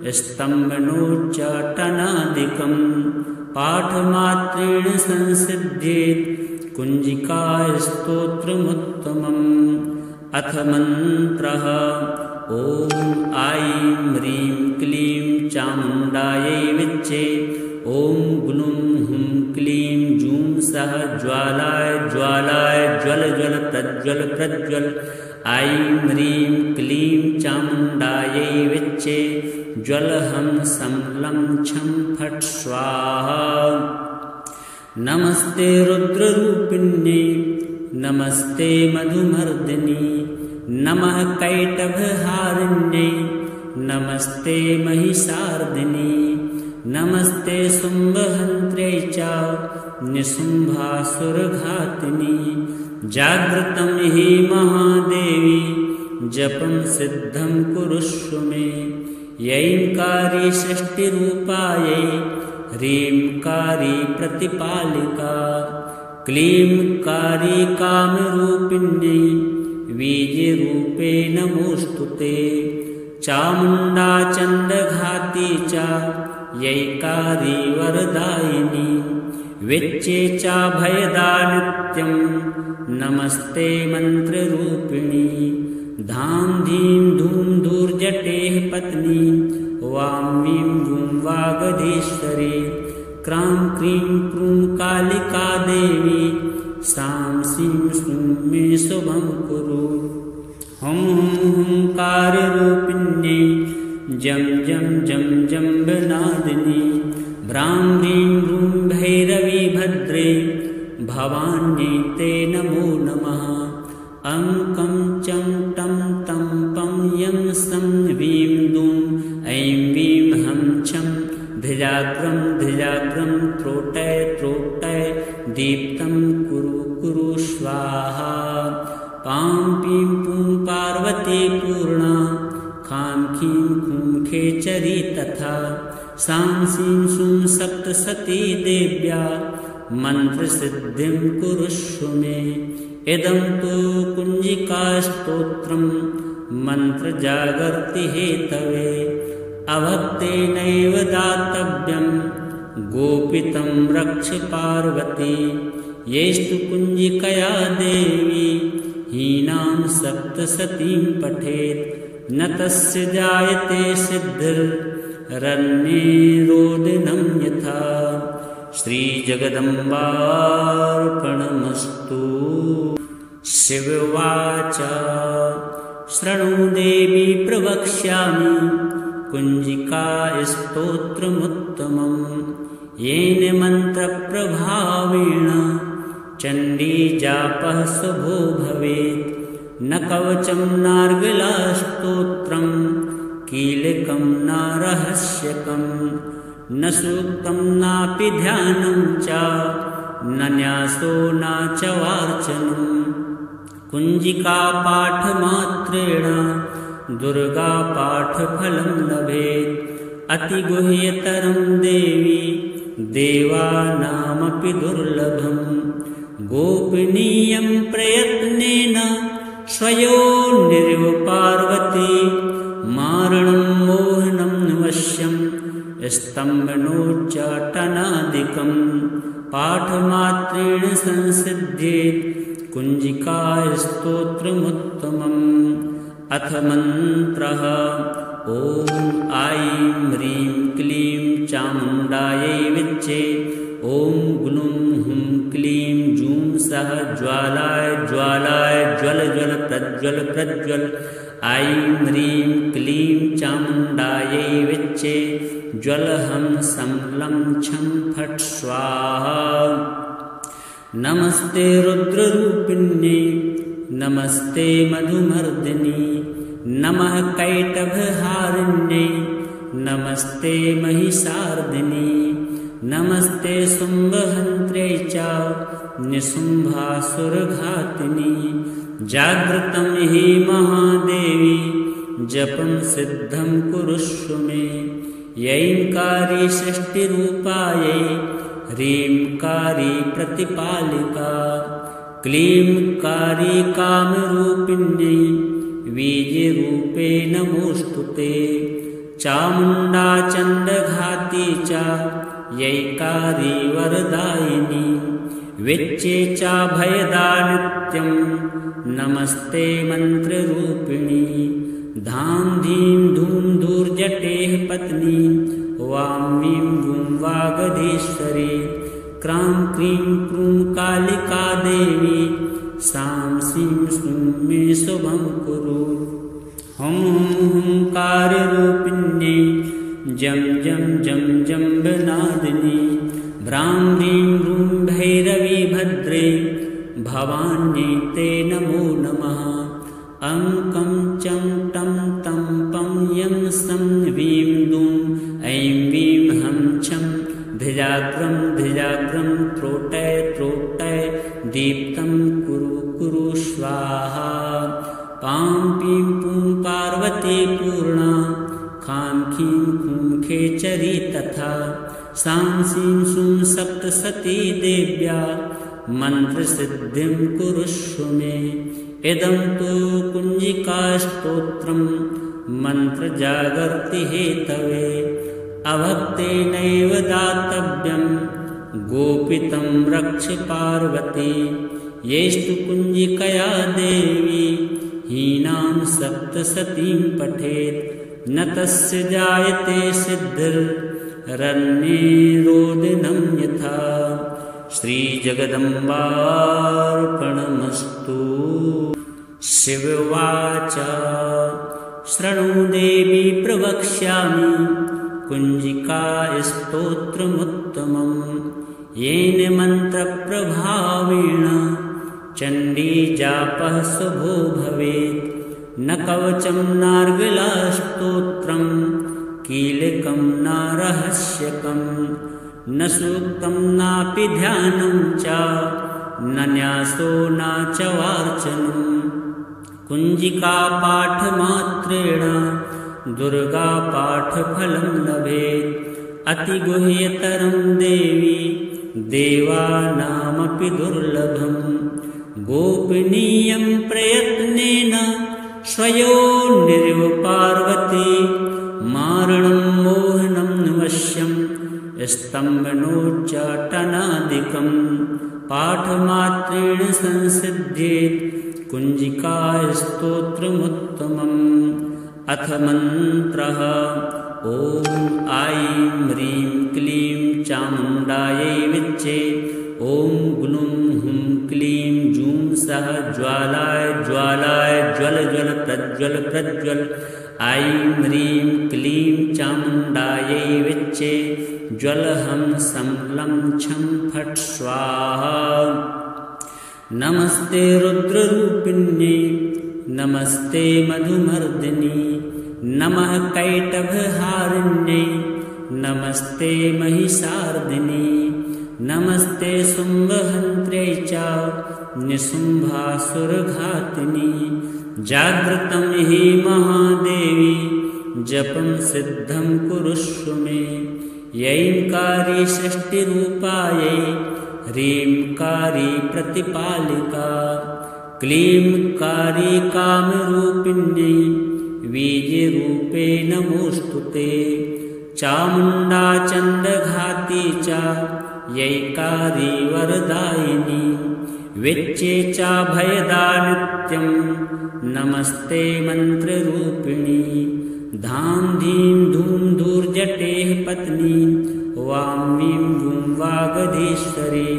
स्तम्भनोच्चाटनादिकं। पाठमात्रेण संसिद्ध्येत् कुञ्जिकास्तोत्रमुत्तमम्। अथ मन्त्रः ॐ ऐं ह्रीं क्लीं चामुण्डायै विच्चे। ॐ ग्लूं हुं क्लीं जूं सः ज्वालाय ज्वालाय ज्वल ज्वल प्रज्वल प्रज्वल। ऐं ह्रीं क्लीं चामुण्डायै विच्चे। ज्वलहं सं लं छं फट् स्वाहा। नमस्ते रुद्ररूपिण्यै नमस्ते मधुमर्दिनी। नमः कैटभहारिण्यै नमस्ते महिषार्दिनी। नमस्ते शुम्भहन्त्र्यै च निशुम्भासुरघातिनी। जागृतं हि महादेवी जपं सिद्धं कुरुष्व मे। यैंकारी सृष्टिरूपायै ह्रींकारी प्रतिपालिका। क्लींकारी कामरूपिण्यै वीर्यरूपे नमोऽस्तु ते। चामुण्डा चण्डघाती च यैकारी वरदायिनी। विच्चे च भयदा नित्यं नमस्ते मन्त्ररूपिणी। धां धीं धूं धूर्जटेः पत्नी वां वीं वूं वागधीश्वरी। क्रां क्रीं क्रूं कालिका देवी सां सीं सूं मे शुभं कुरु। हुं हुं हुंकाररूपिण्यै जं जं जं जम्बनादिनी। भ्रां ह्रीं रूं भैरवी भद्रे भवान्यै ते नमो नमः। अङ्कं चं टं तं पं यं सं वीं दूं ऐं वीं हं छं। धिजाग्रं धिजाग्रं त्रोटय त्रोटय दीप्तं कुरु कुरु स्वाहा। पां पीं पूं पार्वती पूर्णा। खां खीं खूं खेचरी तथा। सां सीं सूं सप्तसती देव्या मन्त्रसिद्धिं कुरुष्व मे। इदं तु कुञ्जिकास्तोत्रं मन्त्रजागर्ति हेतवे। अभक्तेनैव दातव्यं गोपितं रक्ष पार्वती। येस्तु कुञ्जिकया देवी हीनां सप्तसतीं पठेत्। न तस्य जायते सिद्धिर्रण्ये रोदिनं यथा। श्रीजगदम्बार्पणमस्तु। शिव उवाच शृणु देवी प्रवक्ष्यामि कुञ्जिकास्तोत्रमुत्तमं। येन मन्त्रप्रभावेण चण्डीजापः शुभो भवेत्। न कवचं नार्गलास्तोत्रं कीलकं न रहस्यकं। न सूक्तं नापि ध्यानं च न न्यासो न च वार्चनं। कुञ्जिकापाठमात्रेण दुर्गापाठफलं लभेत्। अतिगुह्यतरं देवी देवानामपि दुर्लभम्। गोपनीयं प्रयत्नेन स्वयोनिरिव पार्वती। मारणं मोहनं वश्यं स्तम्भनोच्चाटनादिकं। पाठमात्रेण संसिद्ध्येत् कुञ्जिकास्तोत्रमुत्तमम्। अथ मन्त्रः ॐ ऐं ह्रीं क्लीं चामुण्डायै विच्चे। ॐ ग्लूं हुं क्लीं जूं सः ज्वालाय ज्वालाय ज्वल ज्वल प्रज्वल प्रज्वल। ऐं ह्रीं क्लीं चामुण्डायै विच्चे। ज्वलहं सं लं छं फट् स्वाहा। नमस्ते रुद्ररूपिण्यै नमस्ते मधुमर्दिनी। नमः कैटभहारिण्यै नमस्ते महिषार्दिनी नमस्ते शुम्भहन्त्र्यै च निशुम्भासुरघातिनी जागृतं हि महादेवी जपं सिद्धं कुरुष्व मे यैंकारी षष्टिरूपायै ह्रींकारी प्रतिपालिका क्लींकारी कामरूपिण्यै वीर्यरूपे नमोऽस्तुते चामुण्डा चण्डघाती च यैकारी वरदायिनी विच्चे च भयदा नित्यं नमस्ते मन्त्ररूपिणी धां धीं धूं धूर्जटेः पत्नी वां वीं वूं वागधीश्वरी क्रां क्रीं क्रूं कालिका देवी सां सीं सूं मे शुभं कुरु हुं हुंकाररूपिण्यै जं जं जं जम्बनादिनी भ्रां ह्रीं रूं भैरवी भद्रे भवान्यै ते नमो नमः अंकं चं टं तं पं यं सं वीं दूं ऐं वीं हं छं धिजाग्रं धिजाग्रं त्रोटय त्रोटय दीप्तं कुरु कुरु स्वाहा पां पीं पूं पार्वती पूर्णा खां खीं खूं खेचरी तथा सां सीं सूं सप्तसती देव्या मन्त्रसिद्धिं कुरुष्व मे इदं तु कुञ्जिकास्तोत्रं मन्त्रजागर्ति हेतवे अभक्तेनैव दातव्यं गोपितं रक्ष पार्वती येस्तु कुञ्जिकया देवी हीनां सप्तसतीं पठेत् न तस्य जायते सिद्धिर्रण्ये रोदिनं यथा श्रीजगदम्बार्पणमस्तु। शिववाच शृणु देवी प्रवक्ष्यामि कुञ्जिकास्तोत्रमुत्तमं येन मन्त्रप्रभावेण चण्डीजापः शुभो भवेत् न कवचं नार्गलास्तोत्रं कीलकं न रहस्यकं न सूक्तं नापि ध्यानं च न न्यासो न च वार्चनं कुञ्जिकापाठमात्रेण दुर्गापाठफलं लभेत् अतिगुह्यतरं देवी देवानामपि दुर्लभं गोपनीयं प्रयत्नेन स्वयोनिरिव पार्वती मारणं मोहनं वश्यं स्तम्भनोच्चाटनादिकं पाठमात्रेण संसिद्ध्येत् कुञ्जिकास्तोत्रमुत्तमम् अथ मन्त्रः ॐ ऐं ह्रीं क्लीं चामुण्डायै विच्चे ॐ ग्लूं हुं क्लीं जूं सः ज्वालाय ज्वालाय ज्वल ज्वल प्रज्वल प्रज्वल ऐं ह्रीं क्लीं चामुण्डायै विच्चे ज्वलहं संलं छं फट् स्वाहा नमस्ते रुद्ररूपिण्यै नमस्ते मधुमर्दिनी नमः कैटभहारिण्यै नमस्ते महिषार्दिनी नमस्ते शुम्भहन्त्र्यै च निशुम्भासुरघातिनी जागृतं हि महादेवी जपं सिद्धं कुरुष्व मे यैंकारी षष्टिरूपायै ह्रींकारी प्रतिपालिका क्लींकारी कामरूपिण्यै वीर्यरूपे नमोऽस्तुते चामुण्डा चण्डघाती च यैकारी वरदायिनी विच्चे च भयदा नित्यं नमस्ते मन्त्ररूपिणी धां धीं धूं धूर्जटेः पत्नी वां वीं वूं वागधीश्वरी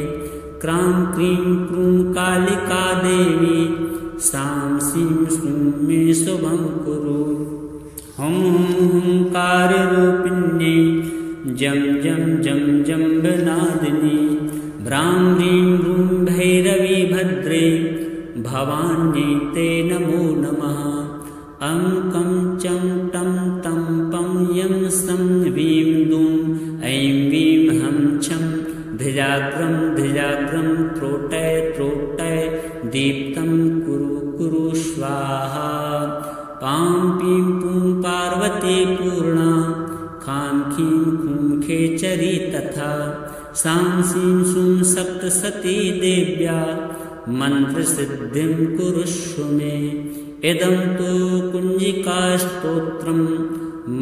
क्रां क्रीं क्रूं कालिका देवी सां सीं सूं मे शुभं कुरु हुं हुंकाररूपिण्यै जं जं जं जम्बनादिनी भ्रां ह्रीं रूं भैरवी भद्रे भवान्यै ते नमो नमः अंकं चं टं तं पं यं सं धिजाग्रं धिजाग्रं त्रोटय त्रोटय दीप्तं कुरु कुरु स्वाहा पां पीं पूं पार्वती पूर्णा खां खीं खूं खेचरी तथा सां सीं सूं सप्तसती देव्या मन्त्रसिद्धिं कुरुष्व मे इदं तु कुञ्जिकास्तोत्रं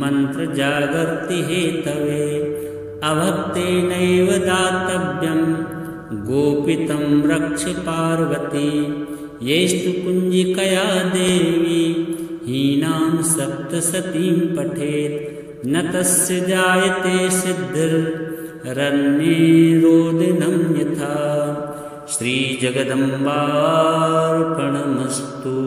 मन्त्रजागर्ति हेतवे अभक्तेनैव दातव्यं गोपितं रक्ष पार्वती येस्तु कुञ्जिकया देवी हीनां सप्तसतीं पठेत् न तस्य जायते सिद्धिरन्ये रोदिनं यथा श्रीजगदम्बार्पणमस्तु।